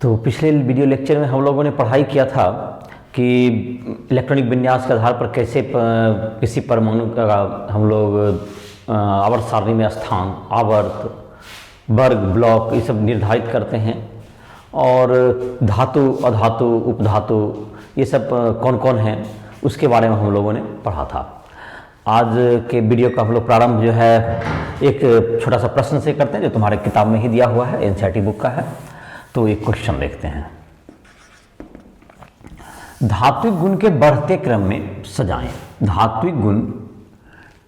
तो पिछले video lecture में हम लोगों ने पढ़ाई किया था कि इलेक्ट्रॉनिक विन्यास के आधार पर कैसे किसी परमाणु का हम लोग आवर्त सारणी में स्थान, आवर्त, वर्ग, ब्लॉक ये सब निर्धारित करते हैं और धातु, अधातु, उपधातु ये सब कौन कौन हैं उसके बारे में हम लोगों ने पढ़ा था। आज के वीडियो का हम लोग प्रारंभ जो है एक छोटा सा प्रश्न से करते हैं जो तुम्हारे किताब में ही दिया हुआ है, एनसीईआरटी बुक का है। तो एक क्वेश्चन देखते हैं। धात्विक गुण के बढ़ते क्रम में सजाएं। धात्विक गुण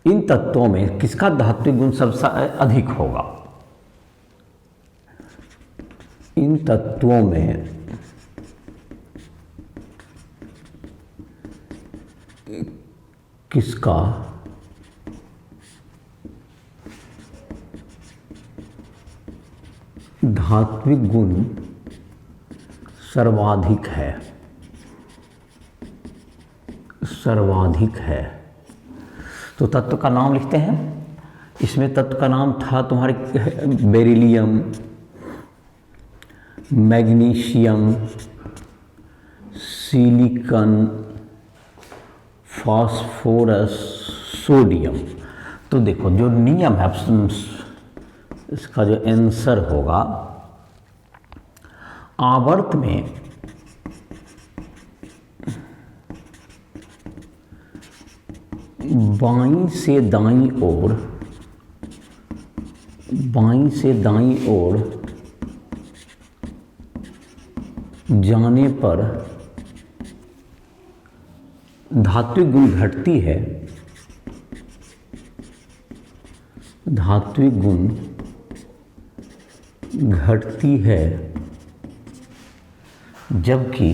इन तत्वों में किसका धात्विक गुण सबसे अधिक होगा? इन तत्वों में किसका धात्विक गुण सर्वाधिक है? सर्वाधिक है। तो तत्व का नाम लिखते हैं। इसमें तत्व का नाम था तुम्हारे beryllium, magnesium, silicon, phosphorus, sodium. तो देखो जो नियम है, इसका जो आंसर होगा, आवर्त में बाईं से दाईं ओर, बाईं से दाईं ओर जाने पर धात्विक गुण घटती है। धात्विक गुण घटती है, जबकि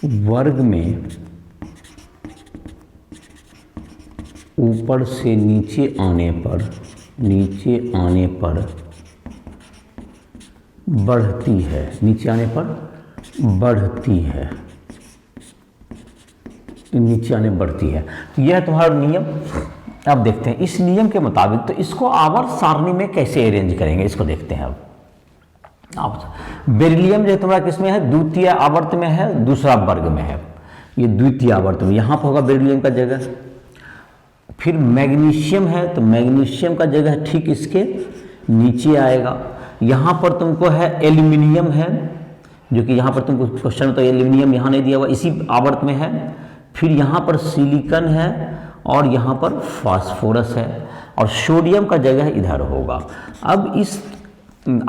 वर्ग में ऊपर से नीचे आने पर बढ़ती है। नीचे आने पर बढ़ती है, नीचे आने बढ़ती है। तो यह है तुम्हारा नियम। अब देखते हैं इस नियम के मुताबिक तो इसको आवर्त सारणी में कैसे अरेंज करेंगे, इसको देखते हैं। अब बेरिलियम जो तुम्हारा किसमें है? द्वितीय आवर्त में है, दूसरा वर्ग में है। ये द्वितीय आवर्त में, यहाँ पर होगा बेरिलियम का जगह। फिर मैग्नीशियम है तो मैग्नीशियम का जगह ठीक इसके नीचे आएगा। यहाँ पर तुमको है एल्यूमिनियम है, जो कि यहाँ पर तुमको क्वेश्चन में तो एल्यूमिनियम यहाँ नहीं दिया हुआ, इसी आवर्त में है। फिर यहाँ पर सिलिकॉन है और यहाँ पर फास्फोरस है और सोडियम का जगह इधर होगा। अब इस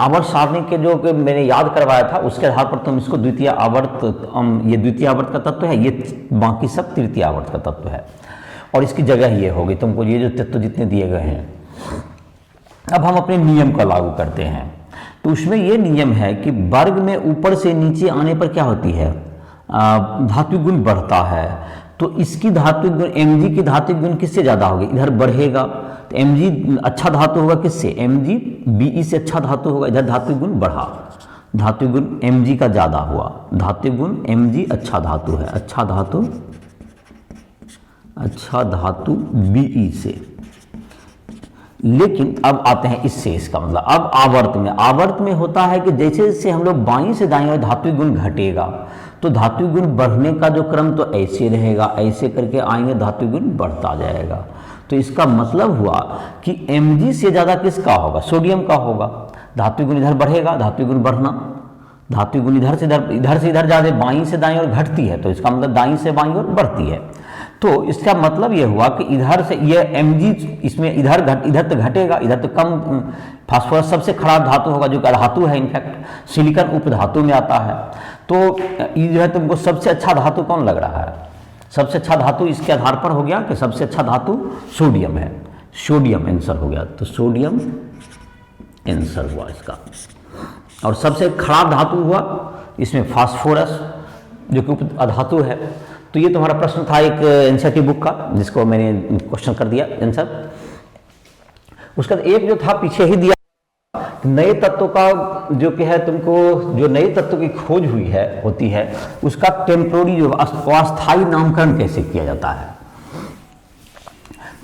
आवर्त सारणी के जो मैंने याद करवाया था उसके आधार पर तुम इसको द्वितीय आवर्त, ये द्वितीय आवर्त का तत्व है, ये बाकी सब तृतीय आवर्त का तत्व है और इसकी जगह ये होगी। तुमको ये जो तत्व जितने दिए गए हैं, अब हम अपने नियम को लागू करते हैं। तो उसमें ये नियम है कि वर्ग में ऊपर से नीचे आने पर क्या होती है? धात्विक गुण बढ़ता है। तो इसकी धात्विक गुण Mg की धात्विक गुण किससे ज़्यादा होगी? इधर बढ़ेगा तो Mg अच्छा धातु होगा किससे? Mg Be से अच्छा धातु होगा, इधर धात्विक गुण बढ़ा, धात्विक गुण Mg का ज़्यादा हुआ। धात्विक गुण Mg अच्छा धातु है, अच्छा धातु Be से। लेकिन अब आते हैं इससे, इसका मतलब अब आवर्त में होता है कि जैसे जैसे हम लोग बाईं से दाईं ओर धात्विक गुण घटेगा तो धात्विक गुण बढ़ने का जो क्रम तो ऐसे रहेगा, ऐसे करके आएंगे धात्विक गुण बढ़ता जाएगा। तो इसका मतलब हुआ कि Mg से ज़्यादा किसका होगा? सोडियम का होगा। धात्विक गुण इधर बढ़ेगा, धात्विक गुण बढ़ना, धात्विक गुण इधर से इधर ज़्यादा बाईं से दाईं ओर घटती है, तो इसका मतलब दाईं से बाईं ओर बढ़ती है। तो इसका मतलब ये हुआ कि इधर से ये Mg इसमें इधर तो घटेगा, इधर तो कम। फास्फोरस सबसे खराब धातु होगा, जो कि धातु है, इनफैक्ट सिलिकॉन उपधातु में आता है। तो ये जो है तुमको सबसे अच्छा धातु कौन लग रहा है? सबसे अच्छा धातु इसके आधार पर हो गया कि सबसे अच्छा धातु सोडियम है। सोडियम आंसर हो गया, तो सोडियम आंसर हुआ इसका। और सबसे खराब धातु हुआ इसमें फास्फोरस, जो कि उपधातु है। तो ये तुम्हारा प्रश्न था एक एनसीईआरटी बुक का, जिसको मैंने क्वेश्चन कर दिया आंसर। उसका एक जो था पीछे ही दिया, नए तत्व का जो कि है तुमको, जो नए तत्व की खोज होती है उसका टेम्पोररी जो अस्थायी नामकरण कैसे किया जाता है।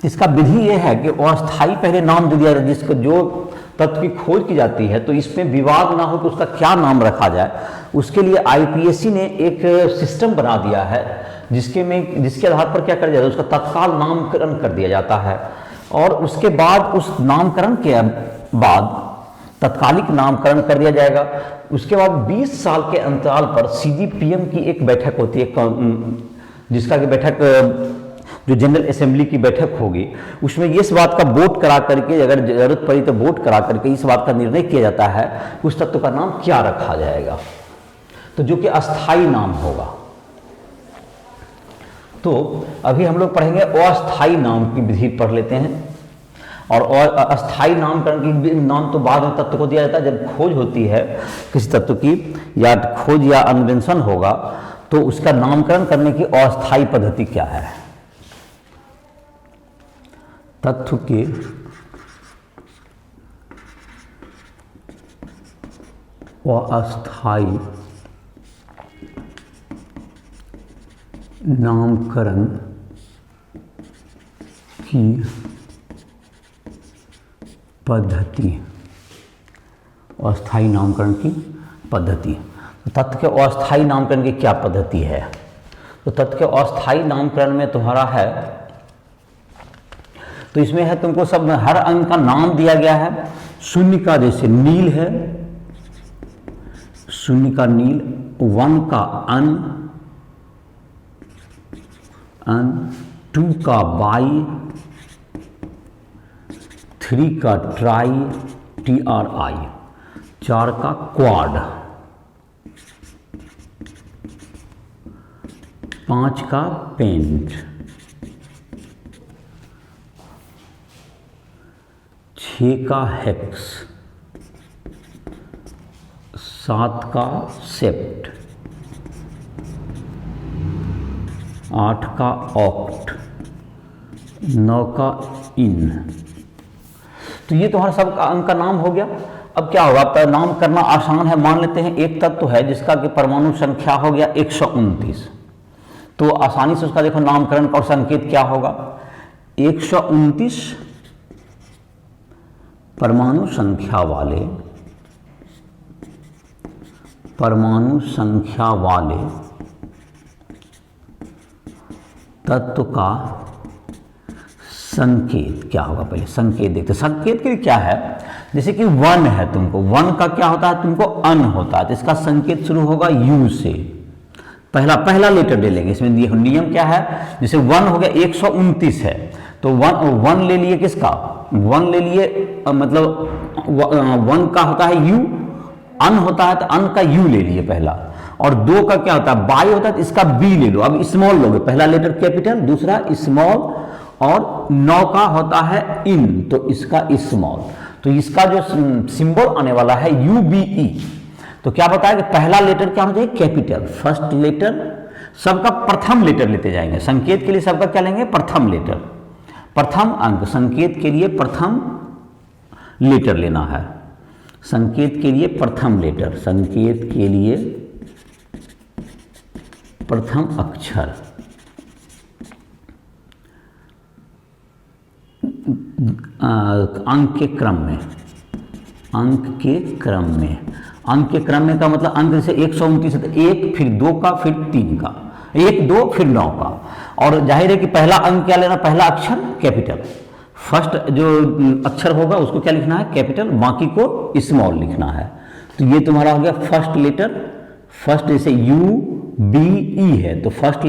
इसका विधि ये है कि अस्थाई पहले नाम दे दिया, जिसको जो तत्व की खोज की जाती है तो इसमें विवाद ना हो कि उसका क्या नाम रखा जाए। उसके लिए आईपीएससी ने एक सिस्टम बना दिया है जिसके आधार पर क्या कर दिया जाता है, उसका तत्काल नामकरण कर दिया जाता है और उसके बाद उस नामकरण के बाद तत्कालिक नामकरण कर दिया जाएगा। उसके बाद 20 साल के अंतराल पर सीजीपीएम की एक बैठक होती है, जिसका कि बैठक जो जनरल असेंबली की बैठक होगी, उसमें इस बात का वोट करा करके, अगर जरूरत पड़ी तो वोट करा करके इस बात का निर्णय किया जाता है उस तत्व का नाम क्या रखा जाएगा, तो जो कि अस्थाई नाम होगा। तो अभी हम लोग पढ़ेंगे अस्थाई नाम की विधि पढ़ लेते हैं। और अस्थाई नामकरण की नाम तो बाद में तत्व को दिया जाता है, जब खोज होती है किसी तत्व की या खोज या अन्वेषण होगा तो उसका नामकरण करने की अस्थाई पद्धति क्या है। तत्व के अस्थाई नामकरण की पद्धति, अस्थाई नामकरण की पद्धति। तो तत्व के अस्थाई नामकरण की क्या पद्धति है, तो तत्व के अस्थाई नामकरण में तुम्हारा है, तो इसमें है तुमको सब हर अंक का नाम दिया गया है। शून्य का जैसे नील है, शून्य का नील, 1 का अन, 2 का बाई, 3 का ट्राई, TRI, 4 का क्वाड, 5 का पेंट, 6 का हेक्स, 7 का सेप्ट, 8 का ऑक्ट, 9 का इन। तो ये तुम्हारा सब अंक का नाम हो गया। अब क्या होगा, अब नाम करना आसान है। मान लेते हैं एक तत्व है जिसका कि परमाणु संख्या हो गया 129, तो आसानी से उसका देखो नामकरण और संकेत क्या होगा। 129 परमाणु संख्या वाले तत्व का संकेत क्या होगा। पहले संकेत देखते, संकेत के लिए क्या है, जैसे कि 1 है, तुमको 1 का क्या होता है, तुमको अन होता है, तो इसका संकेत शुरू होगा यू से, पहला लेटर ले लेंगे। इसमें नियम क्या है, जैसे 1 हो गया 129 है तो 1 ले लिए, किसका 1 ले लिए, मतलब 1 का होता है यू, अन होता है तो अन का यू ले लिए पहला, और 2 का क्या होता है बाई होता है तो इसका बी ले लो। अब स्मॉल लोगे, पहला लेटर कैपिटल, दूसरा स्मॉल, और 9 का होता है इन, तो इसका स्मॉल, तो इसका जो सिंबल आने वाला है UBE। तो क्या बताया कि पहला लेटर क्या होना चाहिए, कैपिटल, फर्स्ट लेटर, सबका प्रथम लेटर लेते जाएंगे। संकेत के लिए सबका क्या लेंगे, प्रथम लेटर, प्रथम अंक, संकेत के लिए प्रथम लेटर लेना है, संकेत के लिए प्रथम लेटर, संकेत के लिए प्रथम अक्षर, अंक के क्रम में, अंक के क्रम में का मतलब अंक जैसे 129 है तो 1 फिर 2 का फिर 3 का, 1 2 फिर 9 का, और जाहिर है कि पहला अंक क्या लेना, पहला अक्षर कैपिटल, फर्स्ट जो अक्षर होगा उसको क्या लिखना है, कैपिटल, बाकी को स्मॉल लिखना है। तो ये तुम्हारा हो गया फर्स्ट लेटर, फर्स्ट जैसे UBE है तो फर्स्ट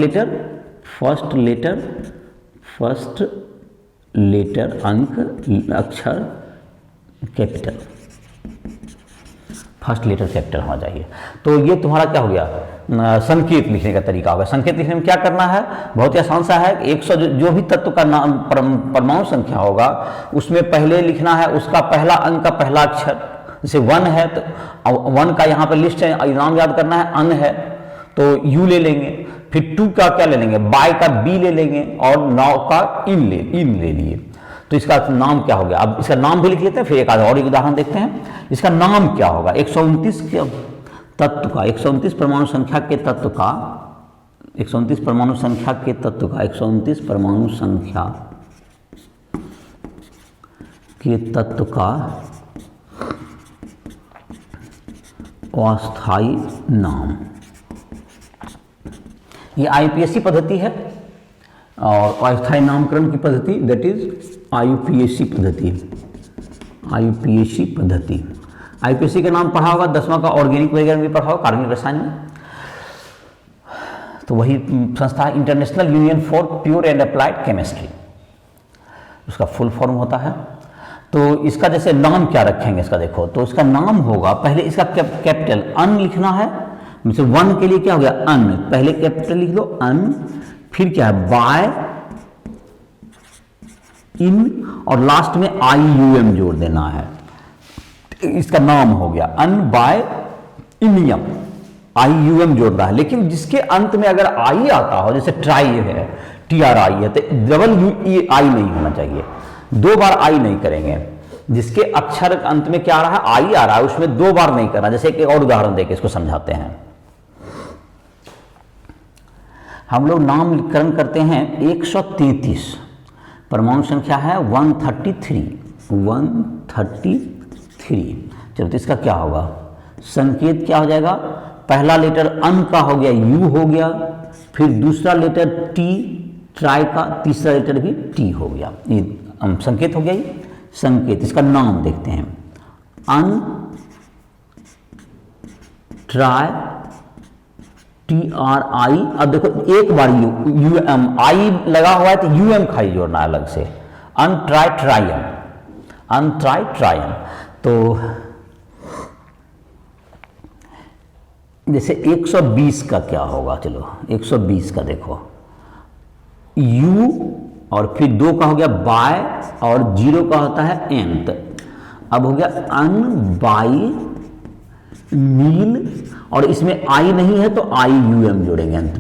लेटर अंक अक्षर कैपिटल, फर्स्ट लेटर कैपिटल होना चाहिए। तो ये तुम्हारा क्या हो गया, संकेत लिखने का तरीका होगा। संकेत लिखने में क्या करना है, बहुत ही आसान सा है। 100 जो भी तत्व का नाम परमाणु संख्या होगा उसमें पहले लिखना है उसका पहला अंक का पहला अक्षर, जैसे 1 है तो 1 का यहाँ पर लिस्ट है, नाम याद करना है, अन है तो यू ले लेंगे, फिर 2 का क्या ले लेंगे, बाय का बी ले लेंगे, और 9 का इन ले लिए। तो इसका नाम क्या हो गया, अब इसका नाम भी लिख लेते हैं, फिर एक और उदाहरण देखते हैं। इसका नाम क्या होगा, 129 के तत्व का, 129 परमाणु संख्या के तत्व का, 129 परमाणु संख्या के तत्व का, 129 परमाणु संख्या के तत्व का अस्थायी नाम। ये आईपीएससी पद्धति है और अस्थायी नामकरण की पद्धति दैट इज आईयूपीएसी पद्धति। आईयूपीएसी पद्धति, आईपीएससी का नाम पढ़ा होगा 10वां का, ऑर्गेनिक वगैरह में भी पढ़ा होगा, कार्बनिक रसायन में। तो वही संस्था international union for pure and applied chemistry, उसका फुल फॉर्म होता है। तो इसका जैसे नाम क्या रखेंगे इसका देखो, तो इसका नाम होगा, पहले इसका कैपिटल अन लिखना है, मतलब वन के लिए क्या हो गया अन, पहले कैपिटल लिख लो अन, फिर क्या है बाय, इन और लास्ट में IUM जोड़ देना है। इसका नाम हो गया अन बाय इनियम, IUM जोड़ना है। लेकिन जिसके अंत में अगर आई आता हो, जैसे ट्राई है, TRI है, तो WEI नहीं होना चाहिए, 2 बार आई नहीं करेंगे। जिसके अक्षर अंत में क्या आ रहा है आई आ रहा है, उसमें 2 बार नहीं करना। जैसे एक और उदाहरण देके इसको समझाते हैं। हम लोग नामकरण करते हैं 133, परमाणु संख्या है 133। चलो तो इसका क्या होगा, संकेत क्या हो जाएगा, पहला लेटर अन का हो गया यू हो गया, फिर दूसरा लेटर टी, ट्राई का तीसरा लेटर भी टी हो गया, ये संकेत हो गया। ये संकेत, इसका नाम देखते हैं अन ट्राई TRI। अब देखो एक बार UM आई लगा हुआ है तो UM खाली जोड़ना है अलग से, अन ट्राई ट्रायम, अन ट्राई ट्रायम। तो जैसे 120 का क्या होगा, चलो 120 का देखो U और फिर 2 का हो गया बाय और 0 का होता है एंत। अब हो गया अन बाई मील और इसमें आई नहीं है तो IUM जोड़ेंगे अंत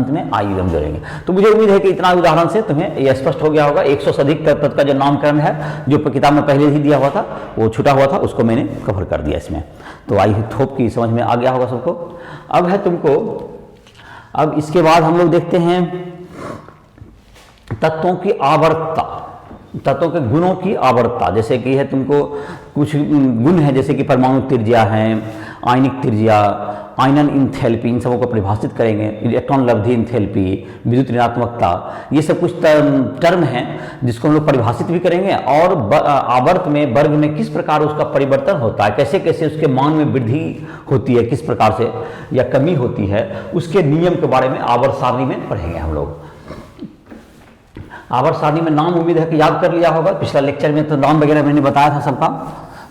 में IUM जोड़ेंगे। तो मुझे उम्मीद है कि इतना उदाहरण से तुम्हें यह स्पष्ट हो गया होगा। 100 से अधिक पद का जो नामकरण है, जो किताब में पहले ही दिया हुआ था, वो छूटा हुआ था, उसको मैंने कवर कर दिया इसमें। तो आई होप की समझ में आ गया होगा सबको। अब है तुमको, अब इसके बाद हम लोग देखते हैं तत्वों की आवर्तता, तत्वों के गुणों की आवर्तता। जैसे कि है तुमको कुछ गुण है, जैसे कि परमाणु त्रिज्या है, आयनिक त्रिज्या, आयनन इंथैल्पी, इन सबों को परिभाषित करेंगे, इलेक्ट्रॉन लब्धि इंथैल्पी, विद्युत ऋणात्मकता, ये सब कुछ टर्म हैं जिसको हम लोग परिभाषित भी करेंगे। और आवर्त में वर्ग में किस प्रकार उसका परिवर्तन होता है, कैसे कैसे उसके मान में वृद्धि होती है, किस प्रकार से या कमी होती है, उसके नियम के बारे में आवर्त सारणी में पढ़ेंगे हम लोग। आवर्त सारणी में नाम उम्मीद है कि याद कर लिया होगा, पिछला लेक्चर में तो नाम वगैरह मैंने बताया था सबका,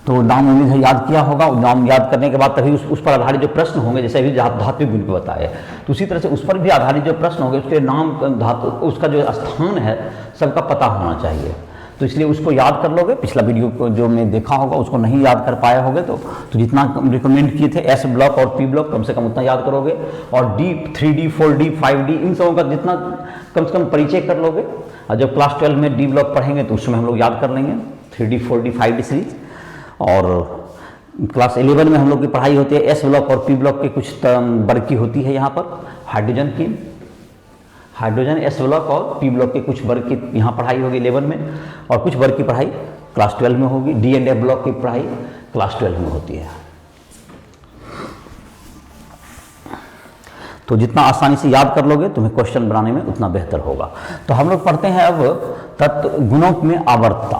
तो नाम उम्मीद है याद किया होगा। नाम याद करने के बाद तभी उस पर आधारित जो प्रश्न होंगे, जैसे अभी धात्विक गुण को बताए, तो उसी तरह से उस पर भी आधारित जो प्रश्न होंगे, उसके नाम धातु, उसका जो स्थान है सबका पता होना चाहिए। तो इसलिए उसको याद कर लोगे। पिछला वीडियो को जो मैं देखा होगा उसको नहीं याद कर पाए होगे तो जितना रिकमेंड किए थे S ब्लॉक और P ब्लॉक कम से कम उतना याद करोगे, और D 3D 4D 5D इन सबों का जितना कम से कम परिचय कर लोगे। और जब क्लास 12 में D ब्लॉक पढ़ेंगे तो उस समय हम लोग याद कर लेंगे 3D 4D 5D सीरीज। और क्लास 11 में हम लोग की पढ़ाई होती है S ब्लॉक और P ब्लॉक के कुछ वर्ग की होती है यहाँ पर, हाइड्रोजन की, हाइड्रोजन S ब्लॉक और P ब्लॉक के कुछ वर्ग की यहाँ पढ़ाई होगी 11 में, और कुछ वर्ग की पढ़ाई क्लास 12 में होगी। D एंड F ब्लॉक की पढ़ाई क्लास 12 में होती है। तो जितना आसानी से याद कर लोगे तुम्हें क्वेश्चन बनाने में उतना बेहतर होगा। तो हम लोग पढ़ते हैं अब तत्व गुणों में आवर्तता।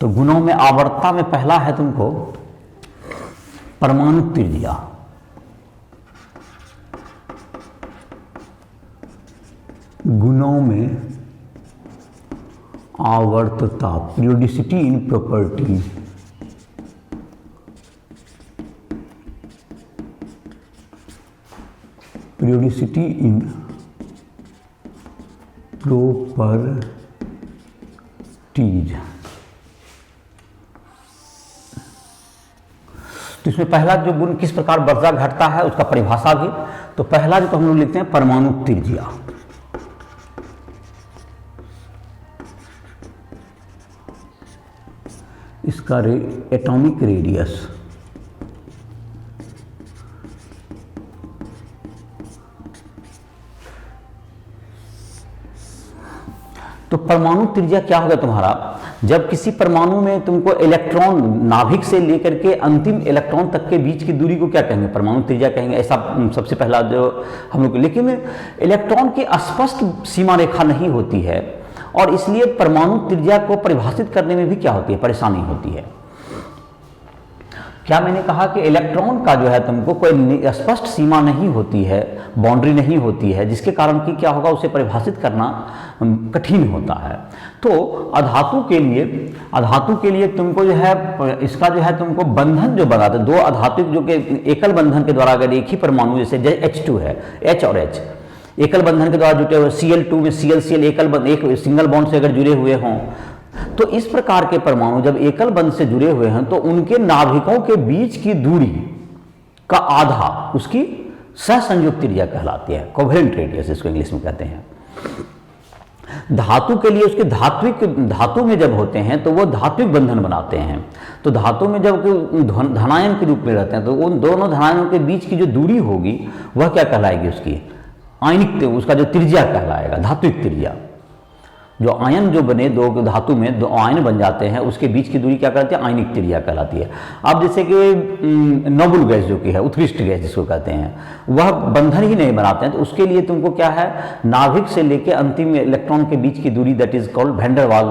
तो गुणों में आवर्तता में पहला है तुमको परमाणु त्रिज्या। गुणों में आवर्तता, periodicity in properties. Periodicity in properties. तो इसमें पहला जो गुण किस प्रकार बढ़ता घटता है उसका परिभाषा भी। तो पहला जो तो हम लोग लिखते हैं परमाणु त्रिज्या। इसका एटॉमिक रेडियस। तो परमाणु त्रिज्या क्या होगा तुम्हारा, जब किसी परमाणु में तुमको इलेक्ट्रॉन नाभिक से लेकर के अंतिम इलेक्ट्रॉन तक के बीच की दूरी को क्या कहेंगे, परमाणु त्रिज्या कहेंगे। ऐसा सबसे पहला जो हम लोग, लेकिन इलेक्ट्रॉन की स्पष्ट सीमा रेखा नहीं होती है और इसलिए परमाणु त्रिज्या को परिभाषित करने में भी क्या होती है, परेशानी होती है। क्या मैंने कहा कि इलेक्ट्रॉन का जो है तुमको कोई स्पष्ट सीमा नहीं होती है, बाउंड्री नहीं होती है, जिसके कारण कि क्या होगा, उसे परिभाषित करना कठिन होता है। तो अधातु के लिए तुमको जो है इसका जो है तुमको बंधन जो बनाते, दो अधातु जो कि एकल बंधन के द्वारा अगर एक ही परमाणु, जैसे H2 है, H और H एकल बंधन के द्वारा जुटे हुए, Cl2 में Cl एक सिंगल बॉन्ड से अगर जुड़े हुए हों, तो इस प्रकार के परमाणु जब एकल बंध से जुड़े हुए हैं तो उनके नाभिकों के बीच की दूरी का आधा उसकी सहसंयोग त्रिज्या कहलाती है, कोवेलेंट रेडियस इसको इंग्लिश में कहते हैं। धातु के लिए उसके धातु में जब होते हैं तो वो धात्विक बंधन बनाते हैं। तो धातु में जब धनायन के रूप में रहते हैं तो उन दोनों धनायनों के बीच की जो दूरी होगी वह क्या कहलाएगी, उसकी आयनिक, उसका जो त्रिज्या कहलाएगा, धात्विक त्रिज्या। जो आयन जो बने दो धातु में दो आयन बन जाते हैं उसके बीच की दूरी क्या कहलाती है, आयनिक त्रिज्या कहलाती है। अब जैसे कि नोबल गैस जो कि है, उत्कृष्ट गैस जिसको कहते हैं, वह बंधन ही नहीं बनाते हैं, तो उसके लिए तुमको क्या है, नाभिक से लेकर अंतिम इलेक्ट्रॉन के बीच की दूरी, that is called van der वाल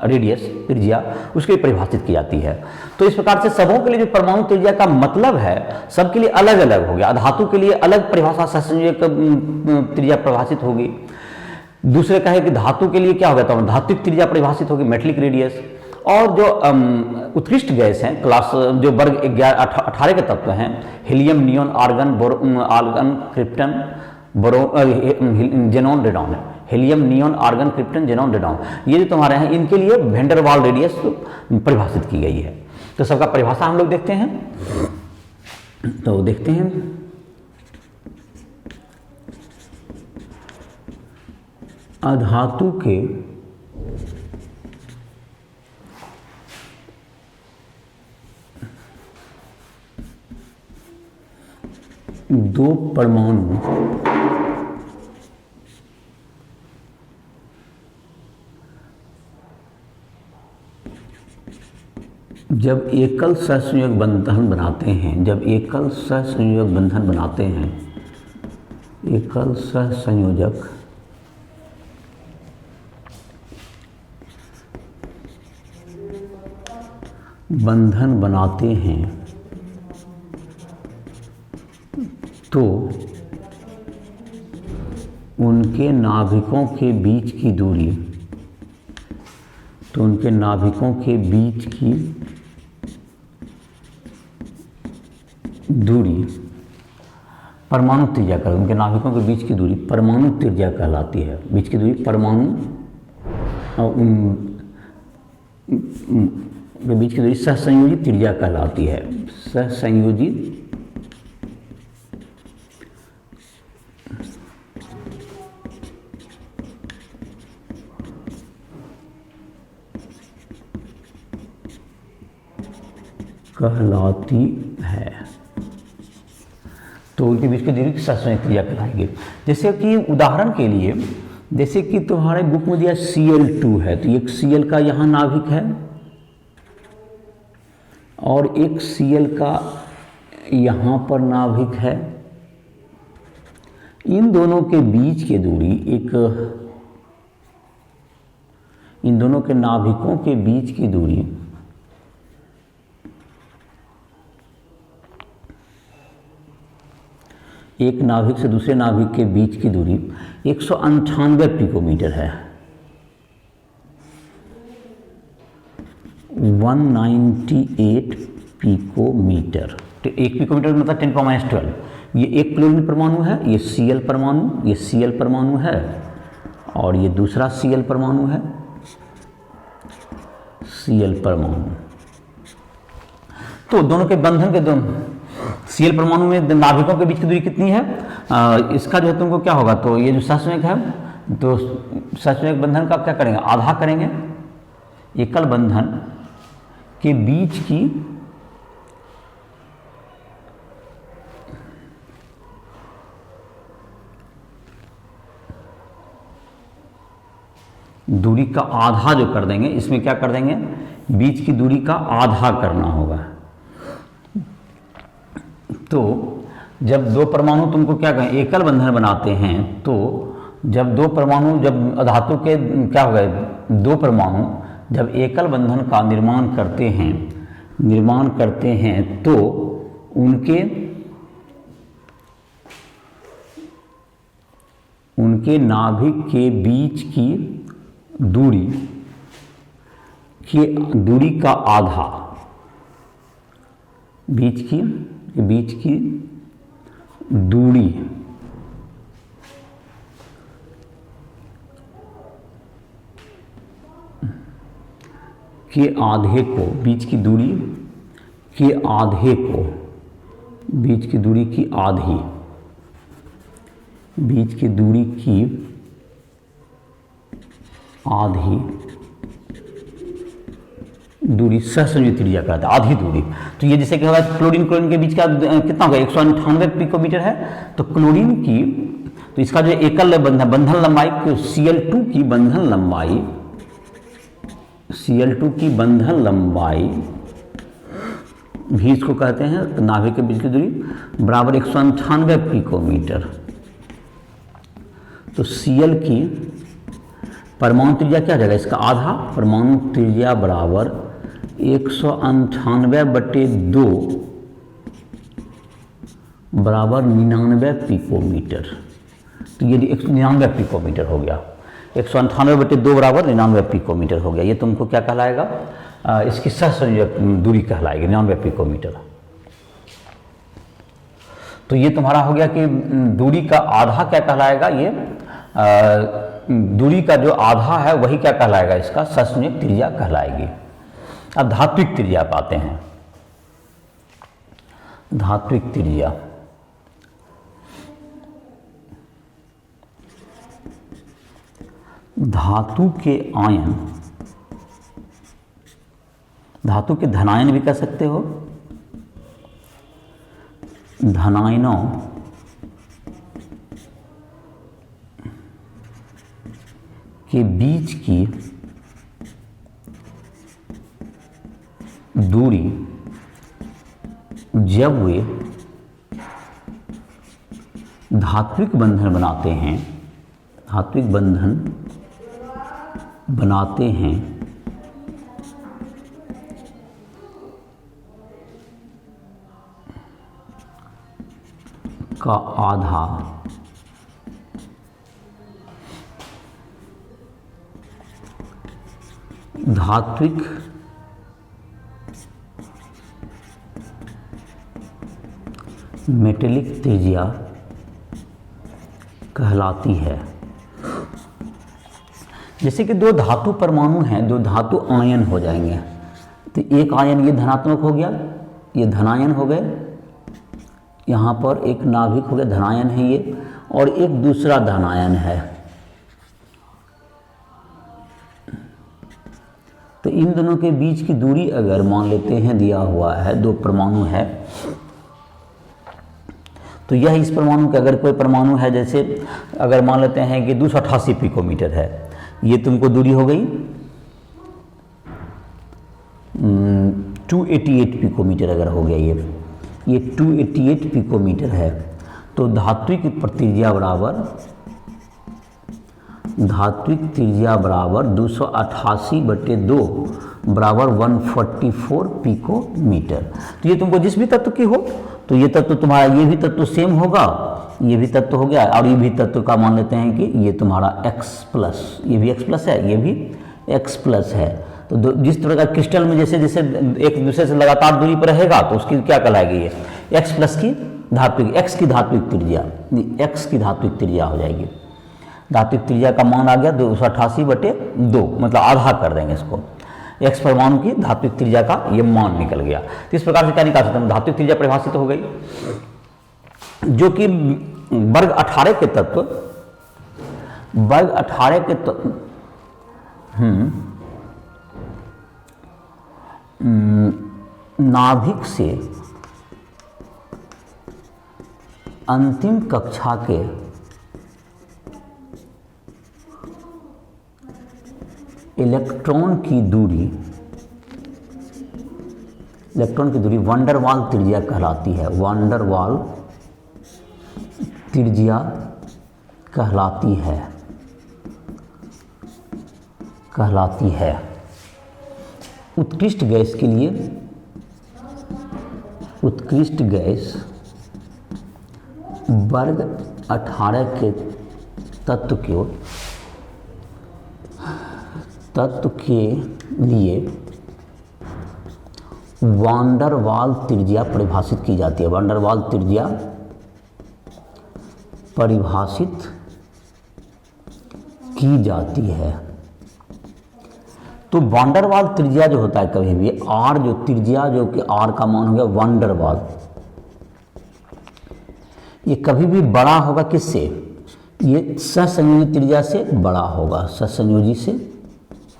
रेडियस, त्रिज्या, उसके लिए परिभाषित की जाती है। तो इस प्रकार से सबों के लिए जो परमाणु त्रिज्या का मतलब है सबके लिए अलग अलग हो गया। धातु के लिए अलग परिभाषा सहसंयोजक त्रिज्या परिभाषित होगी, दूसरे का है कि धातु के लिए क्या होगा, तो धात्विक त्रिज्या परिभाषित होगी, मेटलिक रेडियस। और जो उत्कृष्ट गैस हैं, क्लास जो वर्ग 18 के तत्व हैं, helium, neon, argon, krypton, xenon, radon, helium, neon, argon, krypton, xenon, radon, ये जो तुम्हारे हैं इनके लिए वैन डर वाल रेडियस परिभाषित की गई है। तो सबका परिभाषा हम लोग देखते हैं, तो देखते हैं अधातु के दो परमाणु जब एकल सहसंयोजक बंधन बनाते हैं, एकल सहसंयोजक बंधन बनाते हैं तो उनके नाभिकों के बीच की दूरी, परमाणु त्रिज्या कहलाती है। उनके नाभिकों के बीच की दूरी परमाणु त्रिज्या कहलाती है। बीच की दूरी परमाणु के बीच की दूरी सहसंयोजित त्रिज्या कहलाती है। सहसंयोजित कहलाती है। तो उनके बीच की दूरी सहसंयोजित त्रिज्या कहलाएगी। जैसे कि उदाहरण के लिए, जैसे कि तुम्हारे बुक में दिया Cl2 है, तो एक Cl का यहाँ नाभिक है और एक Cl का यहाँ पर नाभिक है। इन दोनों के बीच की दूरी इन दोनों के नाभिकों के बीच की दूरी एक नाभिक से दूसरे नाभिक के बीच की दूरी 198 पिकोमीटर है। 198 पिकोमीटर। तो 1 पिकोमीटर मतलब 10⁻12। ये एक क्लोरीन परमाणु है, ये Cl परमाणु है और ये दूसरा Cl परमाणु है, तो दोनों के बंधन के Cl परमाणु में नाभिकों के बीच की दूरी कितनी है, इसका जो है तुमको क्या होगा, तो ये जो सहसंयोजक है, तो सहसंयोजक बंधन का क्या करेंगे, आधा करेंगे। एकल बंधन के बीच की दूरी का आधा जो कर देंगे, इसमें क्या कर देंगे, बीच की दूरी का आधा करना होगा। तो जब दो परमाणु तुमको क्या कहें एकल बंधन बनाते हैं, तो जब दो परमाणु, जब धातु के क्या हो गए, दो परमाणु जब एकल बंधन का निर्माण करते हैं तो उनके नाभिक के बीच की दूरी का आधा, बीच की दूरी के आधे को, बीच की दूरी की आधी, बीच की दूरी की आधी दूरी सहसंयोजी त्रिज्या कहलाता है, आधी दूरी। तो ये जैसे कि होगा क्लोरीन के बीच का कितना होगा, 198 पिकोमीटर है। तो क्लोरीन की, तो इसका जो एकल बंधन लंबाई Cl2 की बंधन लंबाई भी इसको कहते हैं, तो नाभिक के बीच की दूरी बराबर 198 पिकोमीटर। तो Cl की परमाणु त्रिज्या क्या हो जाएगा, इसका आधा, परमाणु त्रिज्या बराबर 198/2 बराबर 99 पिकोमीटर। तो ये 99 पिकोमीटर हो गया, 198/2 बराबर 99 पिकोमीटर हो गया। ये तुमको क्या कहलाएगा, इसकी सहसंयोजक दूरी कहलाएगी 99 पिकोमीटर। तो ये तुम्हारा हो गया कि दूरी का आधा क्या कहलाएगा, ये दूरी का जो आधा है वही क्या कहलाएगा, इसका सहसंयोजक त्रिज्या कहलाएगी। अब धात्विक त्रिज्या पाते हैं। धात्विक त्रिज्या, धातु के आयन, धातु के धनायन भी कह सकते हो, धनायनों के बीच की दूरी जब वे धात्विक बंधन बनाते हैं, का आधा धात्विक मेटेलिक त्रिज्या कहलाती है। जैसे कि दो धातु परमाणु हैं, दो धातु आयन हो जाएंगे, तो एक आयन ये धनात्मक हो गया, ये धनायन हो गए, यहाँ पर एक नाभिक हो गया, धनायन है ये, और एक दूसरा धनायन है। तो इन दोनों के बीच की दूरी अगर मान लेते हैं दिया हुआ है, दो परमाणु है, तो यह इस परमाणु का, अगर कोई परमाणु है, जैसे अगर मान लेते हैं कि 288 पिकोमीटर है, ये तुमको दूरी हो गई 288 पिकोमीटर अगर हो गया, ये 288 पिकोमीटर है, तो धात्विक त्रिज्या बराबर 288/2 बराबर 144 पिकोमीटर। तो ये तुमको जिस भी तत्व की हो, तो ये तत्व तुम्हारा, ये भी तत्व सेम होगा, ये भी तत्व हो गया, और ये भी तत्व का मान लेते हैं कि ये तुम्हारा X+, ये भी X+ है, ये भी X+ है। तो जिस तरह का क्रिस्टल में जैसे जैसे एक दूसरे से लगातार दूरी पर रहेगा, तो उसकी क्या कहलाएगी, ये X+ की धात्विक, X की धात्विक त्रिज्या हो जाएगी। धात्विक त्रिज्या का मान आ गया 288/2, मतलब आधा कर देंगे इसको, X परमाणु की धात्विक त्रिज्या का ये मान निकल गया। तो इस प्रकार से क्या निकाल सकते हैं, धात्विक त्रिज्या परिभाषित हो गई, जो कि वर्ग 18 के तत्व, वर्ग 18 के तत्व नाभिक से अंतिम कक्षा के इलेक्ट्रॉन की दूरी वैन डर वाल त्रिज्या कहलाती है। वैन डर वाल त्रिज्या कहलाती है। उत्कृष्ट गैस के लिए उत्कृष्ट गैस वर्ग 18 के तत्व के लिए वैन डर वाल त्रिज्या परिभाषित की जाती है। वैन डर वाल त्रिज्या परिभाषित की जाती है। तो वैन डर वाल त्रिज्या जो होता है, कभी भी आर जो त्रिज्या, जो कि आर का मान हो गया वैन डर वाल, ये कभी भी बड़ा होगा किससे? ये सहसंयोजी त्रिज्या से बड़ा होगा, सहसंयोजी से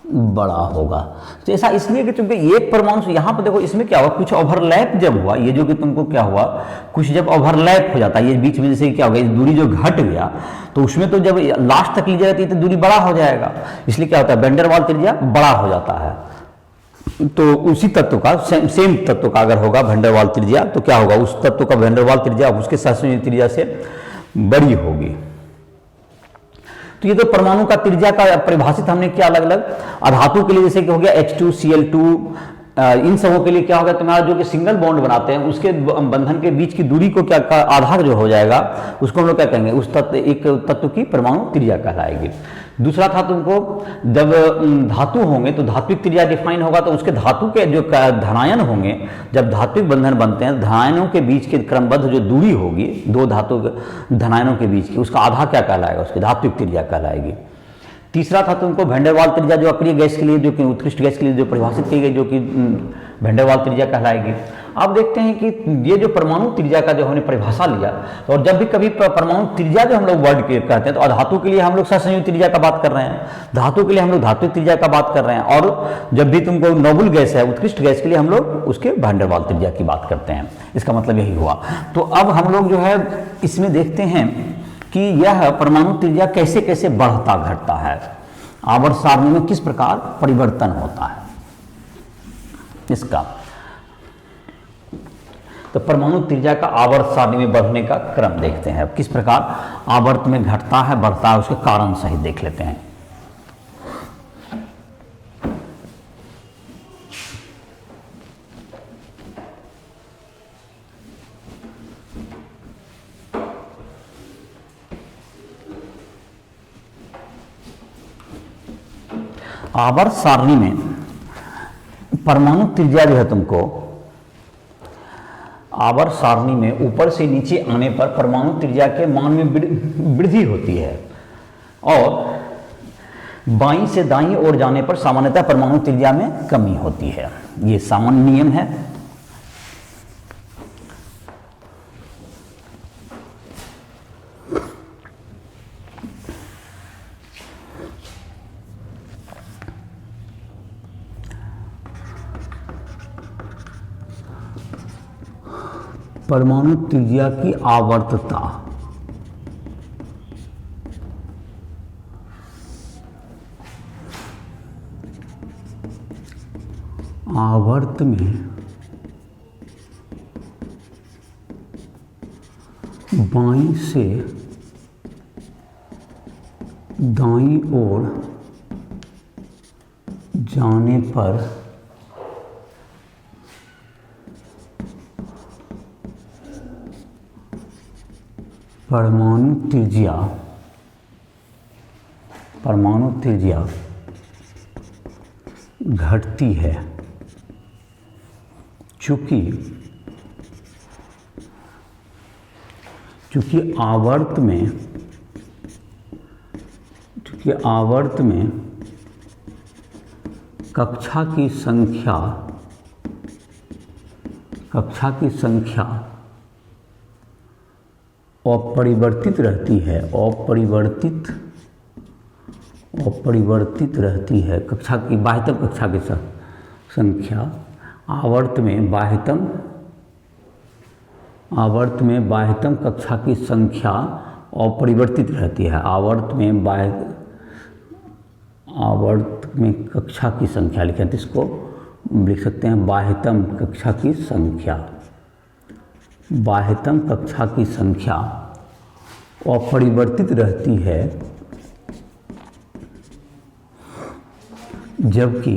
बड़ा होगा। तो ऐसा इसलिए कि चूंकि एक परमाणु से, यहाँ पर देखो इसमें क्या हुआ, कुछ ओवरलैप जब हुआ, ये जो कि तुमको क्या हुआ, कुछ जब ओवरलैप हो जाता है, ये बीच में जैसे क्या होगा, दूरी जो घट गया, तो उसमें तो जब लास्ट तक ली जाती है तो दूरी बड़ा हो जाएगा, इसलिए क्या होता है, वैन डर वाल त्रिज्या बड़ा हो जाता है। तो उसी तत्व का सेम तत्व का अगर होगा वैन डर वाल त्रिज्या, तो क्या होगा, उस तत्व का वैन डर वाल त्रिज्या उसके सहसंयोजी त्रिज्या से बड़ी होगी। तो ये तो परमाणु का त्रिज्या का परिभाषित हमने किया अलग अलग। अधातु के लिए जैसे कि हो गया H2Cl2, इन सबों के लिए क्या होगा, तुम्हारा जो कि सिंगल बॉन्ड बनाते हैं उसके बंधन के बीच की दूरी को क्या आधार जो हो जाएगा, उसको हम लोग क्या कहेंगे, उस तत्व, एक तत्व की परमाणु त्रिज्या कहलाएगी। दूसरा था तुमको, जब धातु होंगे तो धात्विक त्रिज्या डिफाइन होगा, तो उसके धातु के जो धनायन होंगे, जब धात्विक बंधन बनते हैं, धनायनों के बीच के क्रमबद्ध जो दूरी होगी दो धातु धनायनों के बीच की, उसका आधा क्या कहलाएगा, उसकी धात्विक त्रिज्या कहलाएगी। तीसरा था तुमको वैन डर वाल त्रिज्या, जो अक्रिय गैस के लिए, जो कि उत्कृष्ट गैस के लिए जो परिभाषित की गई, जो कि वैन डर वाल त्रिज्या कहलाएगी। अब देखते हैं कि ये जो परमाणु त्रिज्या का जो हमने परिभाषा लिया, और जब भी कभी परमाणु त्रिज्या जो हम लोग वर्ड कहते हैं, तो अधातु के लिए हम लोग सहसंयोजी त्रिज्या का बात कर रहे हैं, धातु के लिए हम लोग धात्विक त्रिज्या का बात कर रहे हैं, और जब भी तुमको नोबल गैस है, उत्कृष्ट गैस के लिए हम लोग उसके वैन डर वाल त्रिज्या की बात करते हैं। इसका मतलब यही हुआ। तो अब हम लोग जो है इसमें देखते हैं कि यह परमाणु त्रिज्या कैसे कैसे बढ़ता घटता है, आवर्त सारणी में किस प्रकार परिवर्तन होता है इसका। तो परमाणु त्रिज्या का आवर्त सारणी में बढ़ने का क्रम देखते हैं, किस प्रकार आवर्त में घटता है, बढ़ता है, उसके कारण सहित देख लेते हैं। आवर्त सारणी में परमाणु त्रिज्या जो है तुमको, आवर्त सारणी में ऊपर से नीचे आने पर परमाणु त्रिज्या के मान में वृद्धि होती है, और बाईं से दाईं ओर जाने पर सामान्यतः परमाणु त्रिज्या में कमी होती है। ये सामान्य नियम है। परमाणु त्रिज्या की आवर्तता, आवर्त में बाईं से दाईं ओर जाने पर परमाणु त्रिज्या घटती है, चूंकि आवर्त में कक्षा की संख्या अपरिवर्तित रहती है, अपरिवर्तित रहती है। कक्षा की बाह्यतम कक्षा की संख्या आवर्त में बाह्यतम कक्षा की संख्या अपरिवर्तित रहती है। आवर्त में कक्षा की संख्या लिखें तो इसको लिख सकते हैं बाह्यतम कक्षा की संख्या। बाह्यतम कक्षा की संख्या अपरिवर्तित रहती है, जबकि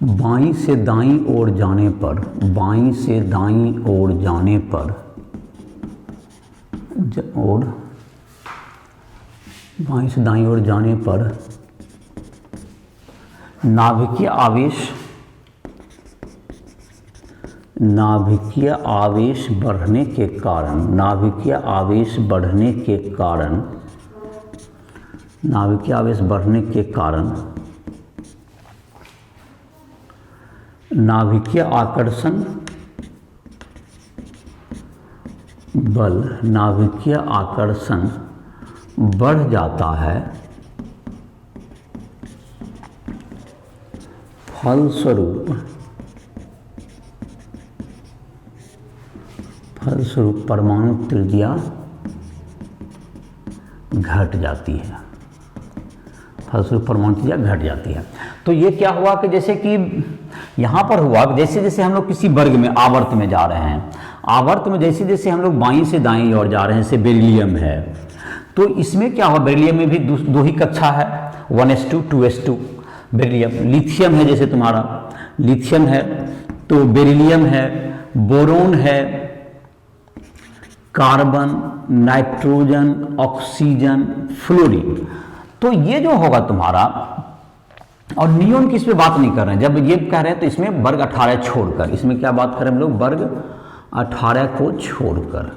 बाईं से दाईं ओर जाने पर, बाईं से दाईं ओर जाने पर और बाईं से दाईं ओर जाने पर नाभिकीय आवेश बढ़ने के कारण, नाभिकीय आवेश बढ़ने के कारण, नाभिकीय आवेश बढ़ने के कारण नाभिकीय आकर्षण बल, नाभिकीय आकर्षण बढ़ जाता है। फलस्वरूप परमाणु त्रिज्या घट जाती है। फलस्वरूप परमाणु त्रिज्या घट जाती है। तो ये क्या हुआ कि जैसे कि यहाँ पर हुआ कि जैसे जैसे हम लोग किसी वर्ग में आवर्त में जा रहे हैं, आवर्त में जैसे जैसे हम लोग बाईं से दाईं ओर जा रहे हैं, जैसे बेरिलियम है, तो इसमें क्या हुआ, बेरिलियम में भी दो ही कक्षा है, 1s2 2s2 बेरिलियम। लिथियम है, जैसे तुम्हारा लिथियम है तो बेरिलियम है, बोरोन है, कार्बन, नाइट्रोजन, ऑक्सीजन, फ्लोरीन। तो ये जो होगा तुम्हारा, और नियोन की इसमें बात नहीं कर रहे हैं, जब ये कह रहे हैं तो इसमें वर्ग 18 छोड़कर, इसमें क्या बात करें हम लोग, वर्ग 18 को छोड़कर।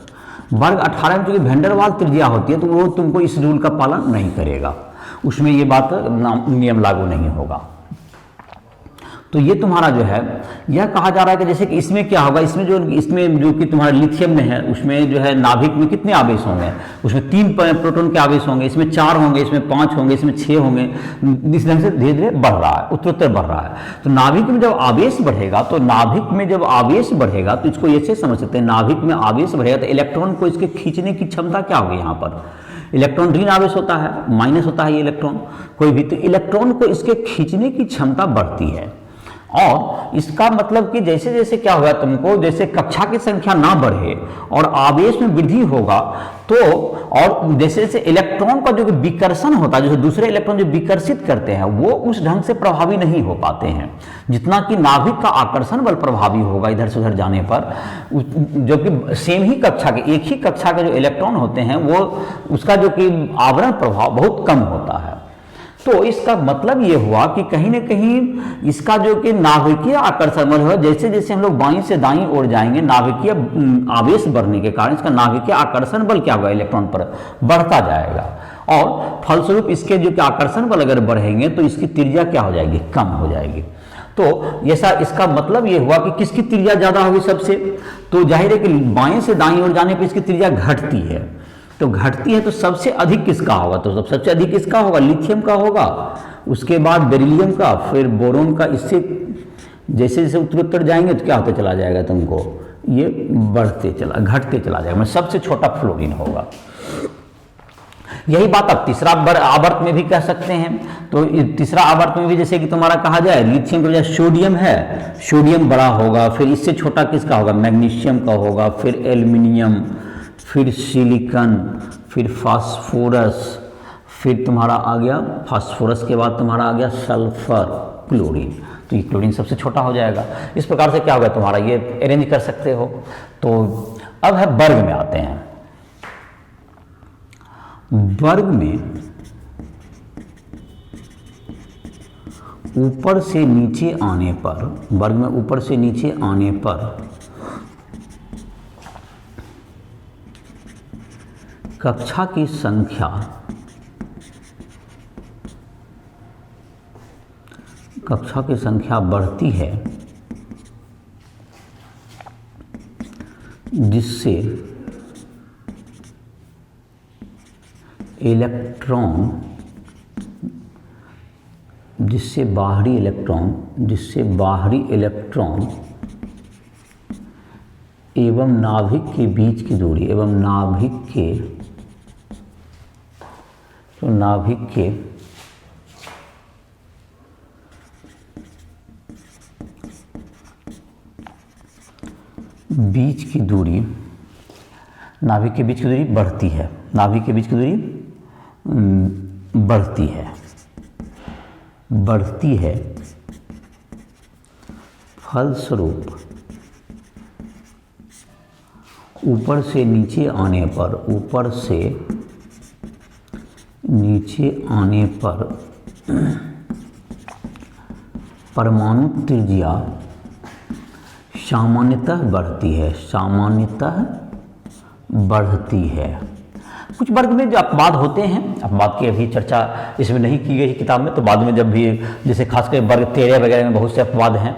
वर्ग 18 में चूंकि वेंडरवाल त्रिज्या होती है तो वो तुमको इस रूल का पालन नहीं करेगा, उसमें ये बात नियम लागू नहीं होगा। तो ये तुम्हारा जो है, यह कहा जा रहा है कि जैसे कि इसमें क्या होगा, इसमें जो कि तुम्हारा लिथियम में है, उसमें जो है नाभिक में कितने आवेश होंगे, उसमें 3 प्रोटॉन के आवेश होंगे, इसमें 4 होंगे, इसमें 5 होंगे, इसमें 6 होंगे। इस ढंग से धीरे धीरे बढ़ रहा है, उत्तरोत्तर बढ़ रहा है। तो नाभिक में जब आवेश बढ़ेगा, तो नाभिक में जब आवेश बढ़ेगा तो इसको ऐसे समझ सकते हैं, नाभिक में आवेश बढ़ेगा तो इलेक्ट्रॉन को इसके खींचने की क्षमता क्या होगी, यहाँ पर इलेक्ट्रॉन ऋण आवेश होता है, माइनस होता है ये इलेक्ट्रॉन कोई भी, तो इलेक्ट्रॉन को इसके खींचने की क्षमता बढ़ती है। और इसका मतलब कि जैसे जैसे क्या होगा तुमको, जैसे कक्षा की संख्या ना बढ़े और आवेश में वृद्धि होगा, तो और जैसे जैसे इलेक्ट्रॉन का जो विकर्षण होता है, जो दूसरे इलेक्ट्रॉन जो विकर्षित करते हैं, वो उस ढंग से प्रभावी नहीं हो पाते हैं जितना कि नाभिक का आकर्षण बल प्रभावी होगा इधर से उधर जाने पर। जो कि सेम ही कक्षा के, एक ही कक्षा के जो इलेक्ट्रॉन होते हैं, वो उसका जो कि आवरण प्रभाव बहुत कम होता है। तो इसका मतलब ये हुआ कि कहीं ना कहीं इसका जो कि नाभिकीय आकर्षण बल है, जैसे जैसे हम लोग बाईं से दाईं ओर जाएंगे, नाभिकीय आवेश बढ़ने के कारण इसका नाभिकीय आकर्षण बल क्या होगा, इलेक्ट्रॉन पर बढ़ता जाएगा। और फलस्वरूप इसके जो कि आकर्षण बल अगर बढ़ेंगे तो इसकी त्रिज्या क्या हो जाएगी, कम हो जाएगी। तो ऐसा इसका मतलब ये हुआ कि किसकी त्रिज्या ज्यादा होगी सबसे, तो जाहिर है कि बाएं से दाईं ओर जाने पर इसकी त्रिज्या घटती है। तो घटती है तो सबसे अधिक किसका होगा, तो सबसे अधिक किसका होगा, लिथियम का होगा, उसके बाद बेरिलियम का, फिर बोरोन का। इससे जैसे जैसे उत्तरोत्तर जाएंगे तो क्या होते चला जाएगा तुमको, ये घटते चला जाएगा, मतलब सबसे छोटा फ्लोरीन होगा। यही बात आप तीसरा आवर्त में भी कह सकते हैं। तो तीसरा आवर्त में भी जैसे कि तुम्हारा कहा जाए, लिथियम के बजाय सोडियम है, सोडियम बड़ा होगा, फिर इससे छोटा किसका होगा, मैग्नीशियम का होगा, फिर एल्युमिनियम, फिर सिलिकॉन, फिर फास्फोरस, फिर तुम्हारा आ गया फास्फोरस के बाद तुम्हारा आ गया सल्फर, क्लोरीन। तो ये क्लोरीन सबसे छोटा हो जाएगा। इस प्रकार से क्या होगा तुम्हारा, ये अरेंज कर सकते हो। तो अब है वर्ग में आते हैं। वर्ग में ऊपर से नीचे आने पर, वर्ग में ऊपर से नीचे आने पर कक्षा की संख्या बढ़ती है, जिससे बाहरी इलेक्ट्रॉन एवं नाभिक के बीच की दूरी, तो नाभिक के बीच की दूरी, नाभिक के बीच की दूरी बढ़ती है, नाभिक के बीच की दूरी बढ़ती है, फलस्वरूप ऊपर से नीचे आने पर परमाणु त्रिज्या सामान्यतः बढ़ती है। कुछ वर्ग में जो अपवाद होते हैं, अपवाद की अभी चर्चा इसमें नहीं की गई किताब में, तो बाद में जब भी जैसे खासकर वर्ग 13 वगैरह में बहुत से अपवाद हैं,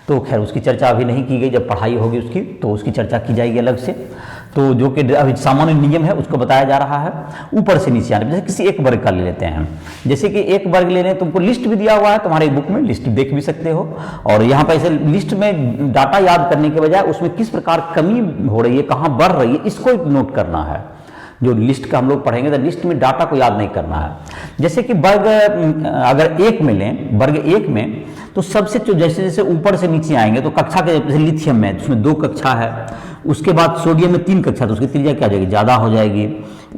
तो खैर उसकी चर्चा अभी नहीं की गई, जब पढ़ाई होगी उसकी तो उसकी चर्चा की जाएगी अलग से। तो जो कि अभी सामान्य नियम है उसको बताया जा रहा है ऊपर से नीचे आने। जैसे किसी एक वर्ग का ले लेते हैं, जैसे कि एक वर्ग ले लें, तुमको लिस्ट भी दिया हुआ है तुम्हारे बुक में, लिस्ट देख भी सकते हो, और यहाँ पर ऐसे लिस्ट में डाटा याद करने के बजाय उसमें किस प्रकार कमी हो रही है, कहाँ बढ़ रही है, इसको नोट करना है। जो लिस्ट का हम लोग पढ़ेंगे तो लिस्ट में डाटा को याद नहीं करना है। जैसे कि वर्ग अगर एक में लें, वर्ग एक में तो सबसे जैसे जैसे ऊपर से नीचे आएंगे तो कक्षा के, जैसे लिथियम में उसमें 2 कक्षा है, उसके बाद सोडियम में 3 कक्षा, तो उसकी त्रिज्या क्या हो जाएगी, ज़्यादा हो जाएगी।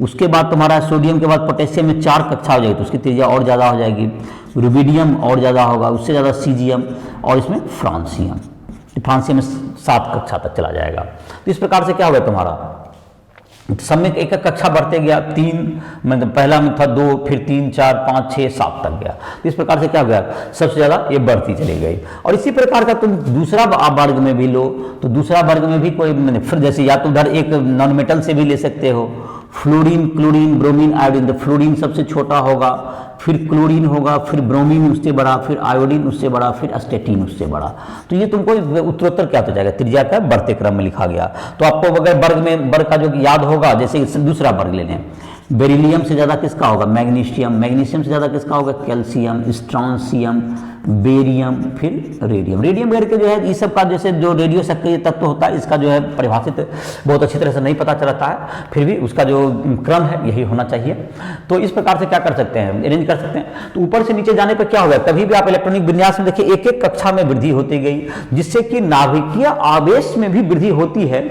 उसके बाद तुम्हारा सोडियम के बाद पोटेशियम में 4 कक्षा हो जाएगी, तो उसकी त्रिज्या और ज़्यादा हो जाएगी। रुबिडियम और ज़्यादा होगा, उससे ज़्यादा सीजियम, और इसमें फ्रांसियम में 7 कक्षा तक चला जाएगा। तो इस प्रकार से क्या होगा तुम्हारा, सब में एक एक कक्षा बढ़ते गया, 3 मतलब पहला में था 2, फिर 3, 4, 5, 6, 7 तक गया। तो इस प्रकार से क्या हो गया, सबसे ज़्यादा ये बढ़ती चली गई। और इसी प्रकार का तुम दूसरा वर्ग में भी लो, तो दूसरा वर्ग में भी कोई फिर जैसे या तो उधर एक नॉन मेटल से भी ले सकते हो, फ्लोरीन, क्लोरीन, ब्रोमीन, आयोडीन। तो फ्लोरीन सबसे छोटा होगा, फिर क्लोरीन होगा, फिर ब्रोमीन उससे बड़ा, फिर आयोडीन उससे बड़ा, फिर अस्टेटीन उससे बड़ा। तो ये तुमको उत्तरोत्तर क्या होता जाएगा, त्रिज्या का बढ़ते क्रम में लिखा गया। तो आपको अगर वर्ग का जो याद होगा, जैसे दूसरा वर्ग ले लें, बेरिलियम से ज़्यादा किसका होगा, मैग्नीशियम, मैग्नीशियम से ज़्यादा किसका होगा, कैल्शियम, स्ट्रॉन्सियम, बेरियम, फिर रेडियम। रेडियम करके जो है ये सब का जैसे जो रेडियो सक्रिय तत्व होता है, इसका जो है परिभाषित बहुत अच्छी तरह से नहीं पता चलता है, फिर भी उसका जो क्रम है यही होना चाहिए। तो इस प्रकार से क्या कर सकते हैं, अरेंज कर सकते हैं। तो ऊपर से नीचे जाने पर क्या होगा, कभी भी आप इलेक्ट्रॉनिक विन्यास में देखिए एक एक कक्षा में वृद्धि होती गई, जिससे कि नाभिकीय आवेश में भी वृद्धि होती है,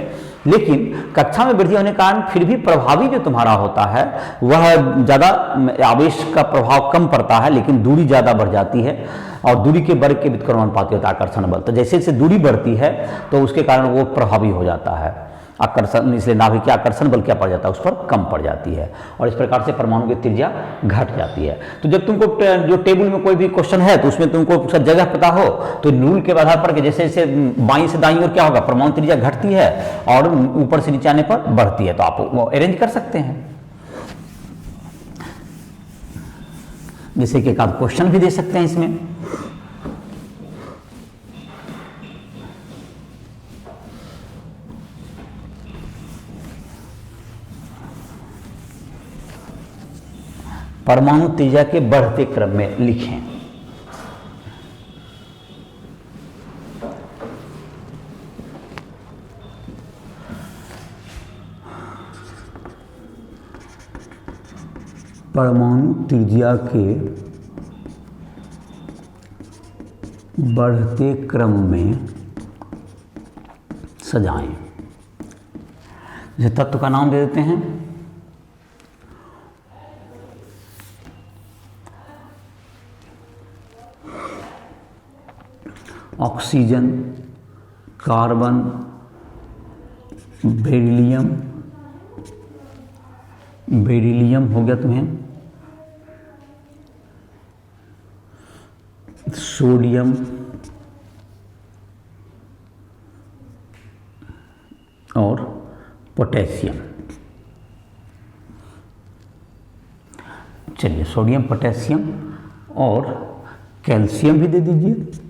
लेकिन कक्षा में वृद्धि होने के कारण फिर भी प्रभावी जो तुम्हारा होता है वह ज़्यादा, आवेश का प्रभाव कम पड़ता है, लेकिन दूरी ज़्यादा बढ़ जाती है, और दूरी के वर्ग के व्युत्क्रमानुपाती होता है आकर्षण बल। तो जैसे जैसे दूरी बढ़ती है तो उसके कारण वो प्रभावी हो जाता है आकर्षण, इसलिए नाभिकीय आकर्षण बल क्या पड़ जाता है, उस पर कम पड़ जाती है, और इस प्रकार से परमाणु की त्रिज्या घट जाती है। तो जब तुमको जो टेबल में कोई भी क्वेश्चन है तो उसमें तुमको उसका जगह पता हो, तो रूल के आधार पर जैसे जैसे बाईं से दाईं ओर क्या होगा, परमाणु त्रिज्या घटती है और ऊपर से नीचे आने पर बढ़ती है, तो आप वो अरेंज कर सकते हैं। जैसे कि एक आध क्वेश्चन भी दे सकते हैं इसमें। परमाणु त्रिज्या के बढ़ते क्रम में लिखें। परमाणु त्रिज्या के बढ़ते क्रम में सजाएं। जैसे तत्व का नाम दे देते हैं, ऑक्सीजन, कार्बन, बेरिलियम, बेरिलियम हो गया तुम्हें, सोडियम और पोटेशियम। चलिए सोडियम, पोटेशियम और कैल्शियम भी दे दीजिए।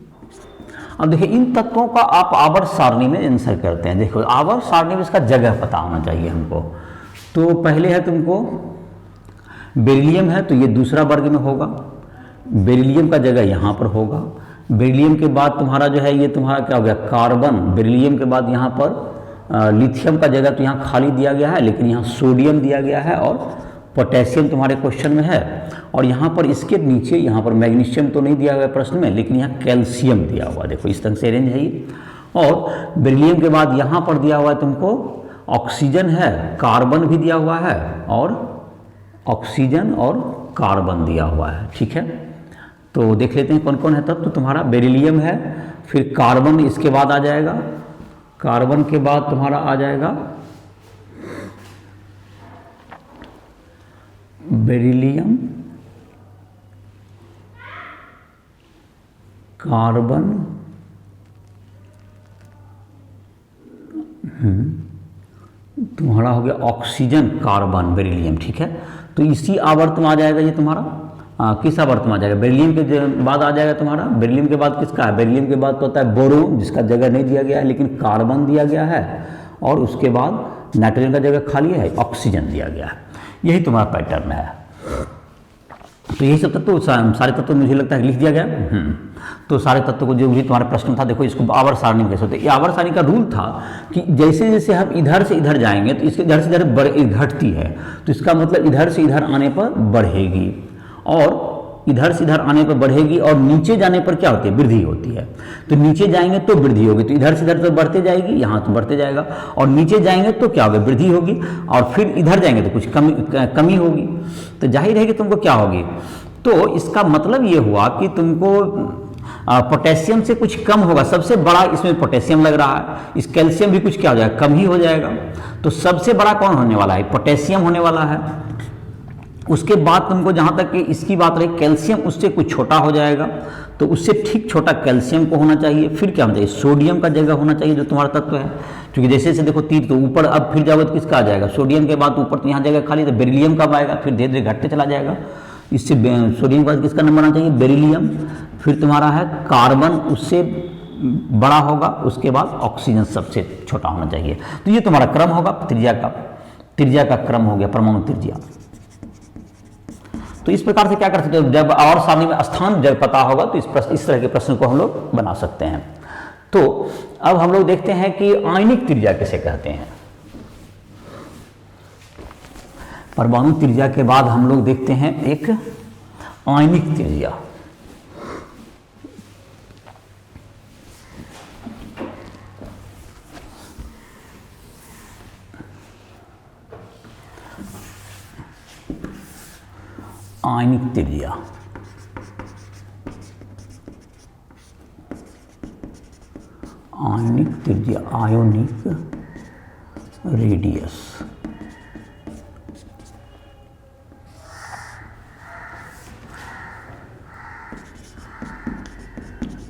अब देखिए इन तत्वों का आप आवर्त सारणी में आंसर करते हैं। देखो आवर्त सारणी में इसका जगह पता होना चाहिए हमको। तो पहले है तुमको बेरिलियम है, तो ये दूसरा वर्ग में होगा, बेरिलियम का जगह यहाँ पर होगा। बेरिलियम के बाद तुम्हारा जो है ये तुम्हारा क्या हो गया, कार्बन। बेरिलियम के बाद यहाँ पर लिथियम का जगह तो यहाँ खाली दिया गया है, लेकिन यहाँ सोडियम दिया गया है और पोटेशियम तुम्हारे क्वेश्चन में है, और यहाँ पर इसके नीचे यहाँ पर मैग्नीशियम तो नहीं दिया हुआ है प्रश्न में, लेकिन यहाँ कैल्शियम दिया हुआ है। देखो इस तरह से अरेंज है ये। और बेरिलियम के बाद यहाँ पर दिया हुआ है तुमको ऑक्सीजन है, कार्बन भी दिया हुआ है, और ऑक्सीजन और कार्बन दिया हुआ है। ठीक है, तो देख लेते हैं कौन कौन है तब। तो तुम्हारा बेरिलियम है, फिर कार्बन इसके बाद आ जाएगा, कार्बन के बाद तुम्हारा आ जाएगा बेरिलियम, कार्बन, तुम्हारा हो गया ऑक्सीजन, कार्बन, बेरिलियम। ठीक है, तो इसी आवर्त में आ जाएगा ये तुम्हारा किस आवर्त में आ जाएगा? बेरिलियम के बाद आ जाएगा तुम्हारा, बेरिलियम के बाद किसका है? बेरिलियम के बाद तो होता है बोरोन, जिसका जगह नहीं दिया गया है, लेकिन कार्बन दिया गया है, और उसके बाद नाइट्रोजन का जगह खाली है, ऑक्सीजन दिया गया है। यही तुम्हारा पैटर्न है। तो यही सब तत्व, सारे तत्व मुझे लगता है लिख दिया गया। तो सारे तत्व को जो भी तुम्हारे प्रश्न में था, देखो इसको आवर्त सारणी में कैसे होते हैं। ये आवर्त सारणी का रूल था कि जैसे जैसे हम इधर से इधर जाएंगे तो इसके इधर से इधर घटती है, तो इसका मतलब इधर से इधर आने पर बढ़ेगी, और इधर से इधर आने पर बढ़ेगी, और नीचे जाने पर क्या होती है? वृद्धि होती है। तो नीचे जाएंगे तो वृद्धि होगी, तो इधर से इधर तो बढ़ते जाएगी, यहाँ तो बढ़ते जाएगा, और नीचे जाएंगे तो क्या होगा? वृद्धि होगी, और फिर इधर जाएंगे तो कुछ कमी होगी। तो जाहिर है कि तुमको क्या होगी? तो इसका मतलब ये हुआ कि तुमको पोटेशियम से कुछ कम होगा। सबसे बड़ा इसमें पोटेशियम लग रहा है, इस कैल्शियम भी कुछ क्या हो जाएगा? कम ही हो जाएगा। तो सबसे बड़ा कौन होने वाला है? पोटेशियम होने वाला है। उसके बाद तुमको जहाँ तक कि इसकी बात रही, कैल्शियम उससे कुछ छोटा हो जाएगा, तो उससे ठीक छोटा कैल्शियम को होना चाहिए। फिर क्या होना चाहिए? सोडियम का जगह होना चाहिए, जो तुम्हारा तत्व है। क्योंकि जैसे जैसे देखो तीर तो ऊपर, अब फिर जाओगे तो किसका आ जाएगा? सोडियम के बाद ऊपर तो यहाँ जगह खाली, तो बेरिलियम कब आएगा? फिर धीरे धीरे घटते चला जाएगा। इससे सोडियम के बाद किसका नंबर आना चाहिए? बेरिलियम। फिर तुम्हारा है कार्बन, उससे बड़ा होगा, उसके बाद ऑक्सीजन सबसे छोटा होना चाहिए। तो ये तुम्हारा क्रम होगा त्रिज्या का क्रम हो गया, परमाणु त्रिज्या। तो इस प्रकार से क्या कर सकते हो? जब आवर्त सारणी में स्थान जब पता होगा तो इस तरह के प्रश्न को हम लोग बना सकते हैं। तो अब हम लोग देखते हैं कि आणविक त्रिज्या किसे कहते हैं। परमाणु त्रिज्या के बाद हम लोग देखते हैं एक आणविक त्रिज्या। आणविक त्रिज्या, आणविक त्रिज्या, आयोनिक रेडियस।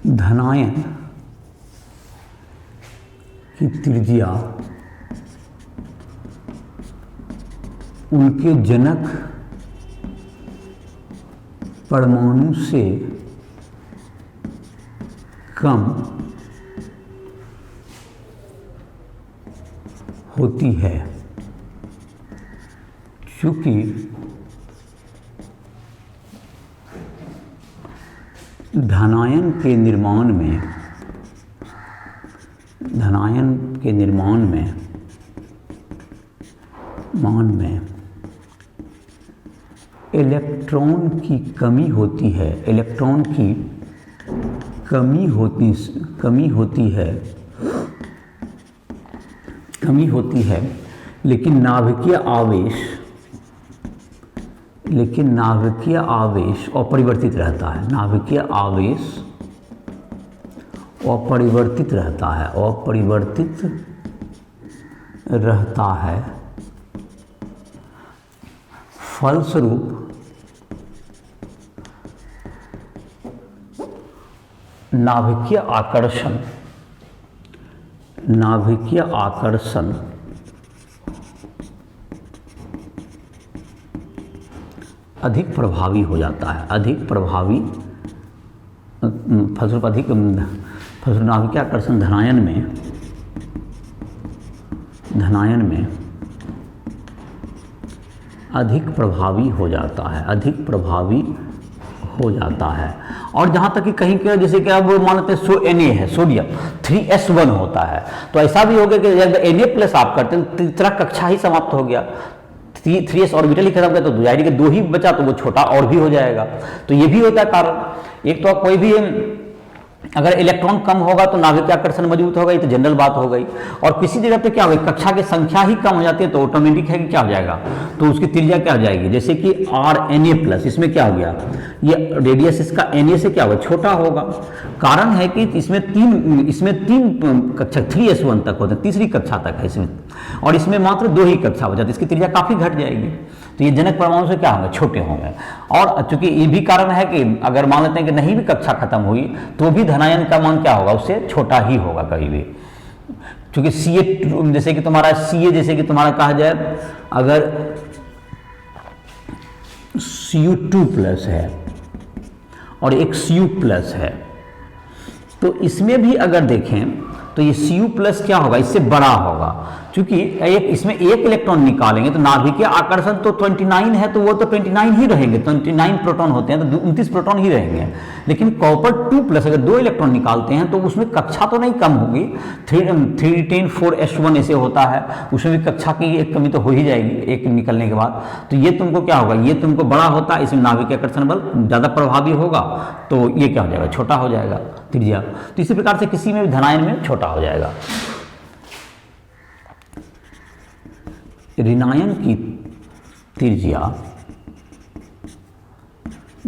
धनायन की त्रिज्या उनके जनक परमाणु से कम होती है, क्योंकि धनायन के निर्माण में इलेक्ट्रॉन की कमी होती है, इलेक्ट्रॉन की कमी होती है, लेकिन नाभिकीय आवेश अपरिवर्तित रहता है। नाभिकीय आवेश अपरिवर्तित रहता है। फलस्वरूप नाभिकीय आकर्षण अधिक प्रभावी हो जाता है, फलस्वरूप नाभिकीय आकर्षण धनायन में अधिक प्रभावी हो जाता है, और जहाँ तक कि कहीं के जैसे कि अब मान लेते हैं Na है, सोडियम 3s1 होता है, तो ऐसा भी हो गया कि जब Na+ आप करते हैं तीसरा कक्षा ही समाप्त हो गया, 3s ऑर्बिटल ही खत्म कर तो जाहिर है कि 2 ही बचा तो वो छोटा और भी हो जाएगा। तो ये भी होता है कारण। एक तो कोई भी अगर इलेक्ट्रॉन कम होगा तो नाभिक का आकर्षण मजबूत होगा, ये तो जनरल बात हो गई। और किसी जगह पे क्या होगा, कक्षा की संख्या ही कम हो जाती है तो ऑटोमेटिक है कि क्या हो जाएगा, तो उसकी त्रिज्या क्या हो जाएगी, जैसे कि RNA+, इसमें क्या हो गया, ये रेडियस इसका Na से क्या होगा, छोटा होगा। कारण है कि इसमें तीन कक्षा 3s1 तक होते हैं, तीसरी कक्षा तक है इसमें, और इसमें मात्र 2 ही कक्षा हो जाती है, इसकी त्रिज्या काफी घट जाएगी। तो ये जनक परमाणु से क्या होंगे, छोटे होंगे। और चूंकि ये भी कारण है कि अगर मान लेते हैं कि नहीं भी कक्षा खत्म हुई तो भी धनायन का मान क्या होगा, उससे छोटा ही होगा कभी भी। क्योंकि Ca जैसे कि तुम्हारा Ca जैसे कि तुम्हारा कहा जाए अगर Cu2+ है और एक Cu+ है, तो इसमें भी अगर देखें तो ये Cu+ क्या होगा, इससे बड़ा होगा। क्योंकि इसमें एक इलेक्ट्रॉन निकालेंगे तो नाभिकीय आकर्षण तो 29 है, तो वो तो 29 ही रहेंगे, 29 प्रोटॉन होते हैं तो 29 प्रोटॉन ही रहेंगे। लेकिन कॉपर 2+ अगर 2 इलेक्ट्रॉन निकालते हैं तो उसमें कक्षा तो नहीं कम होगी, 3 4s1 ऐसे होता है, उसमें भी कक्षा की एक कमी तो हो ही जाएगी एक निकलने के बाद। तो ये तुमको क्या होगा, ये तुमको बड़ा होता है, इसमें नाभिकीय आकर्षण बल ज़्यादा प्रभावी होगा, तो ये क्या हो जाएगा, छोटा हो जाएगा त्रिज्या। तो इसी प्रकार से किसी में भी धनायन में छोटा हो जाएगा। ऋणायन की त्रिज्या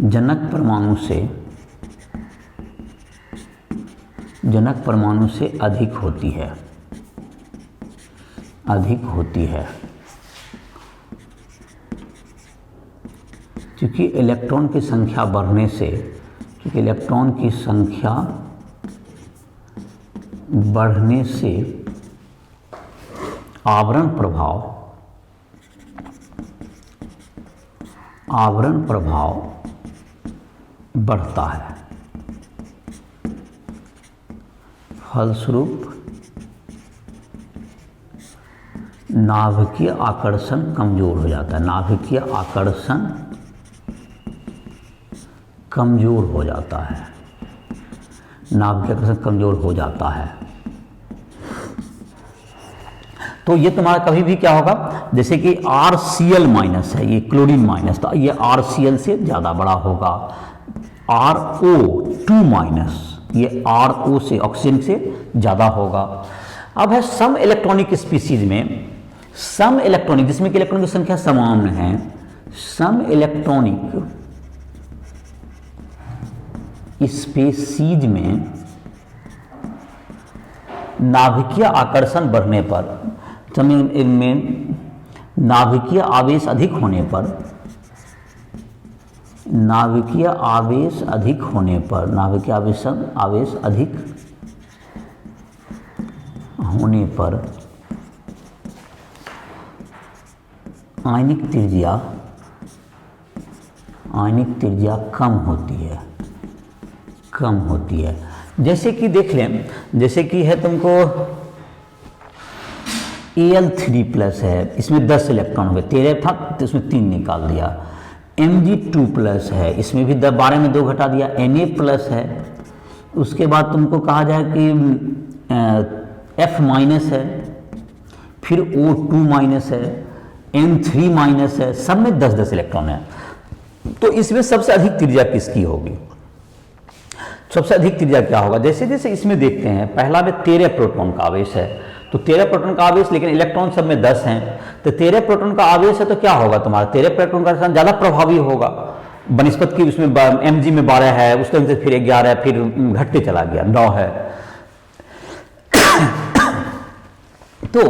जनक परमाणु से अधिक होती है, क्योंकि इलेक्ट्रॉन की संख्या बढ़ने से, आवरण प्रभाव बढ़ता है, फलस्वरूप नाभिकीय आकर्षण कमजोर हो जाता है, नाभिकीय आकर्षण कमजोर हो जाता है। तो ये तुम्हारा कभी भी क्या होगा, जैसे कि RCl- है, ये क्लोरीन माइनस, तो ये RCl से ज़्यादा बड़ा होगा। RO2-, ये RO से, ऑक्सीजन से ज़्यादा होगा। अब है सम इलेक्ट्रॉनिक स्पीसीज में, सम इलेक्ट्रॉनिक जिसमें कि इलेक्ट्रॉन की संख्या समान है, सम इलेक्ट्रॉनिक स्पीसीज में नाभिकीय आकर्षण बढ़ने पर, इनमें नाभिकीय आवेश अधिक होने पर, नाभिकीय आवेश अधिक होने पर आयनिक त्रिज्या कम होती है। जैसे कि देख लें, जैसे कि है तुमको Al3+ है, इसमें 10 इलेक्ट्रॉन हो गए, 13 था तो इसमें 3 निकाल दिया। Mg2+ है, इसमें भी 12 में 2 घटा दिया। Na+ है, उसके बाद तुमको कहा जाए कि F- है, फिर O2- है, N3- है, सब में 10-10 इलेक्ट्रॉन है। तो इसमें सबसे अधिक त्रिज्या किसकी होगी, सबसे अधिक त्रिज्या क्या होगा, जैसे जैसे इसमें देखते हैं, पहला में 13 प्रोटॉन का आवेश है, तो 13 प्रोटॉन का आवेश, लेकिन इलेक्ट्रॉन सब में 10 हैं, तो 13 प्रोटॉन का आवेश है तो क्या होगा तुम्हारा, 13 प्रोटॉन का आवेश ज़्यादा प्रभावी होगा बनिस्पत की, उसमें Mg में 12 है, उसके अंदर फिर 11 है, फिर घटते चला गया 9 है। तो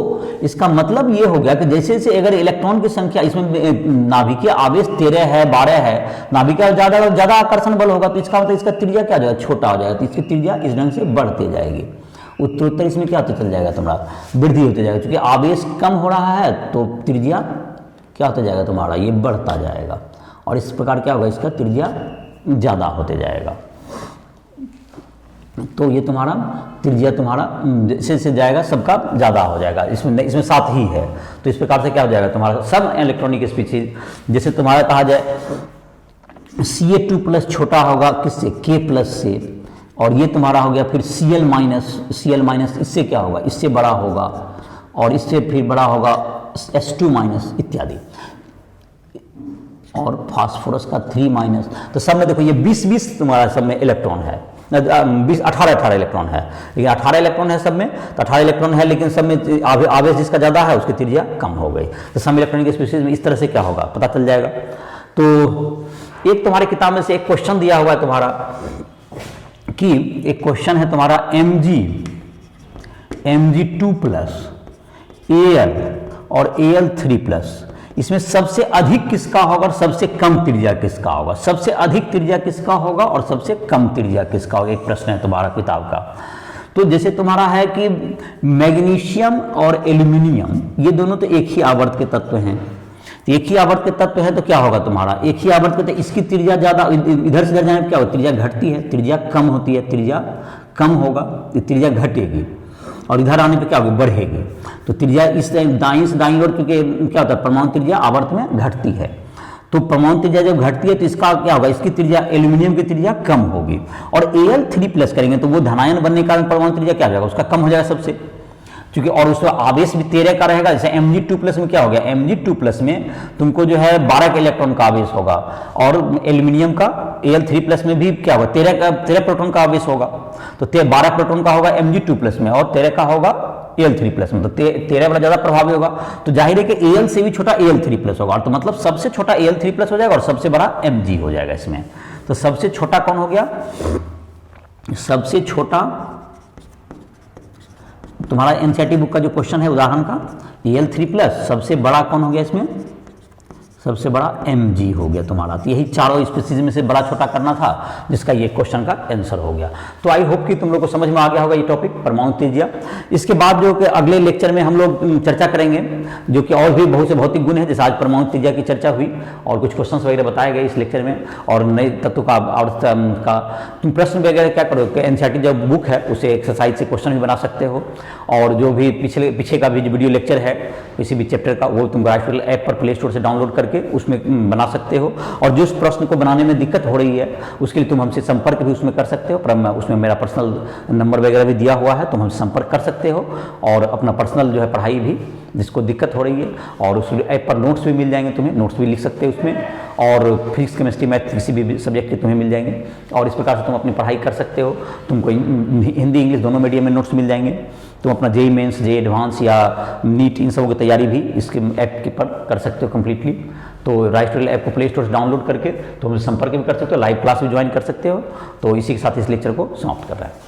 इसका मतलब ये हो गया कि जैसे जैसे अगर इलेक्ट्रॉन की संख्या, इसमें नाभिकीय आवेश 13 है, 12 है, नाभिकीय ज़्यादा आकर्षण बल होगा, तो इसका मतलब इसका त्रिज्या क्या हो जाएगा, छोटा हो जाएगा, तो इसकी त्रिज्या इस ढंग से बढ़ती जाएगी। उत्तरोत्तर इसमें क्या होता चल जाएगा तुम्हारा, वृद्धि होते जाएगा, क्योंकि आवेश कम हो रहा है तो त्रिज्या क्या होता जाएगा तुम्हारा, ये बढ़ता जाएगा, और इस प्रकार क्या होगा, इसका त्रिज्या ज़्यादा होते जाएगा। तो ये तुम्हारा त्रिज्या तुम्हारा जैसे से जाएगा सबका ज़्यादा हो जाएगा, इसमें 7 ही है, तो इस प्रकार से क्या हो जाएगा तुम्हारा सब इलेक्ट्रॉनिक स्पीशीज, जैसे तुम्हारा कहा जाए Ca2+ छोटा होगा किससे, K+ से, और ये तुम्हारा हो गया फिर Cl- इससे क्या होगा, इससे बड़ा होगा, और इससे फिर बड़ा होगा S2- इत्यादि। और फास्फोरस का 3-, तो सब में देखो ये 20-20 तुम्हारा सब में इलेक्ट्रॉन है, 18 इलेक्ट्रॉन है, ये 18 इलेक्ट्रॉन है सब में, तो 18 इलेक्ट्रॉन है, लेकिन सब में आवेश जिसका ज़्यादा है उसकी त्रिज्या कम हो गई। तो सम इलेक्ट्रॉनिक स्पीशीज में इस तरह से क्या होगा पता चल जाएगा। तो एक तुम्हारी किताब में से एक क्वेश्चन दिया हुआ है तुम्हारा कि एक क्वेश्चन है तुम्हारा Mg2+ Al और Al3+, इसमें सबसे अधिक किसका होगा और सबसे कम त्रिज्या किसका होगा, सबसे अधिक त्रिज्या किसका होगा और सबसे कम त्रिज्या किसका होगा, एक प्रश्न है तुम्हारा किताब का। तो जैसे तुम्हारा है कि मैग्नीशियम और एल्यूमिनियम ये दोनों तो एक ही आवर्त के तत्व हैं, एक ही आवर्त के तत्व है, तो क्या होगा तुम्हारा एक ही आवर्त के, तो इसकी त्रिज्या ज़्यादा, इधर से इधर जाने पर क्या होगा, त्रिज्या घटती है, त्रिज्या कम होती है, त्रिज्या कम होगा, त्रिज्या घटेगी, और इधर आने पे क्या होगी बढ़ेगी। तो त्रिज्या इस दाईं से दाईं ओर, क्योंकि क्या होता है परमाणु त्रिज्या आवर्त में घटती है, तो परमाणु त्रिज्या जब घटती है तो इसका क्या होगा, इसकी त्रिज्या एल्यूमिनियम की त्रिज्या कम होगी, और Al3+ करेंगे तो वो धनायन बनने के कारण परमाणु त्रिज्या क्या हो जाएगा, उसका कम हो जाएगा सबसे, क्योंकि और उसमें आवेश भी 13 का रहेगा। जैसे Mg2+ में क्या हो गया, Mg2+ में तुमको जो है 12 के इलेक्ट्रॉन का आवेश होगा, और एल्यूमिनियम का Al3+ में भी क्या होगा 13 प्रोटॉन का आवेश होगा, तो 12 प्रोटॉन का होगा Mg2+ में और 13 का होगा Al3+ में, तो 13 बड़ा ज़्यादा प्रभावी होगा। तो जाहिर है कि Al से भी छोटा Al3+ होगा, तो मतलब सबसे छोटा Al3+ हो जाएगा और सबसे बड़ा Mg हो जाएगा इसमें। तो सबसे छोटा कौन हो गया, सबसे छोटा तुम्हारा एनसीईआरटी बुक का जो क्वेश्चन है उदाहरण का Al3+, सबसे बड़ा कौन हो गया इसमें, सबसे बड़ा Mg हो गया तुम्हारा। तो यही चारों स्पीशीज में से बड़ा छोटा करना था, जिसका ये क्वेश्चन का आंसर हो गया। तो आई होप कि तुम लोग को समझ में आ गया होगा ये टॉपिक परमाणु त्रिज्या। इसके बाद जो कि अगले लेक्चर में हम लोग चर्चा करेंगे, जो कि और भी बहुत से भौतिक गुण है, जैसे आज परमाणु त्रिज्या की चर्चा हुई और कुछ क्वेश्चन वगैरह बताए गए इस लेक्चर में, और नए तत्व का और का तुम प्रश्न वगैरह क्या करो, एनसीईआरटी जो बुक है उसे एक्सरसाइज से क्वेश्चन भी बना सकते हो, और जो भी पीछे का भी जो वीडियो लेक्चर है किसी भी चैप्टर का वो तुम राइट ऐप पर प्ले स्टोर से डाउनलोड करके उसमें बना सकते हो। और जिस प्रश्न को बनाने में दिक्कत हो रही है उसके लिए तुम हमसे संपर्क भी उसमें कर सकते हो, पर उसमें मेरा पर्सनल नंबर वगैरह भी दिया हुआ है, तुम हमसे संपर्क कर सकते हो और अपना पर्सनल जो है पढ़ाई भी जिसको दिक्कत हो रही है, और उस ऐप पर नोट्स भी मिल जाएंगे, तुम्हें नोट्स भी लिख सकते हो उसमें, और फिजिक्स केमिस्ट्री मैथ किसी भी सब्जेक्ट के तुम्हें मिल जाएंगे, और इस प्रकार से तुम अपनी पढ़ाई कर सकते हो। तुमको हिंदी इंग्लिश दोनों मीडियम में नोट्स मिल जाएंगे, तुम अपना जेईई मेंस, जेईई एडवांस या नीट इन सबों की तैयारी भी इसके ऐप के पर कर सकते हो कम्प्लीटली। तो राइट ऐप को प्ले स्टोर से डाउनलोड करके तुम संपर्क भी कर सकते हो, लाइव क्लास भी ज्वाइन कर सकते हो। तो इसी के साथ इस लेक्चर को समाप्त कर रहा है।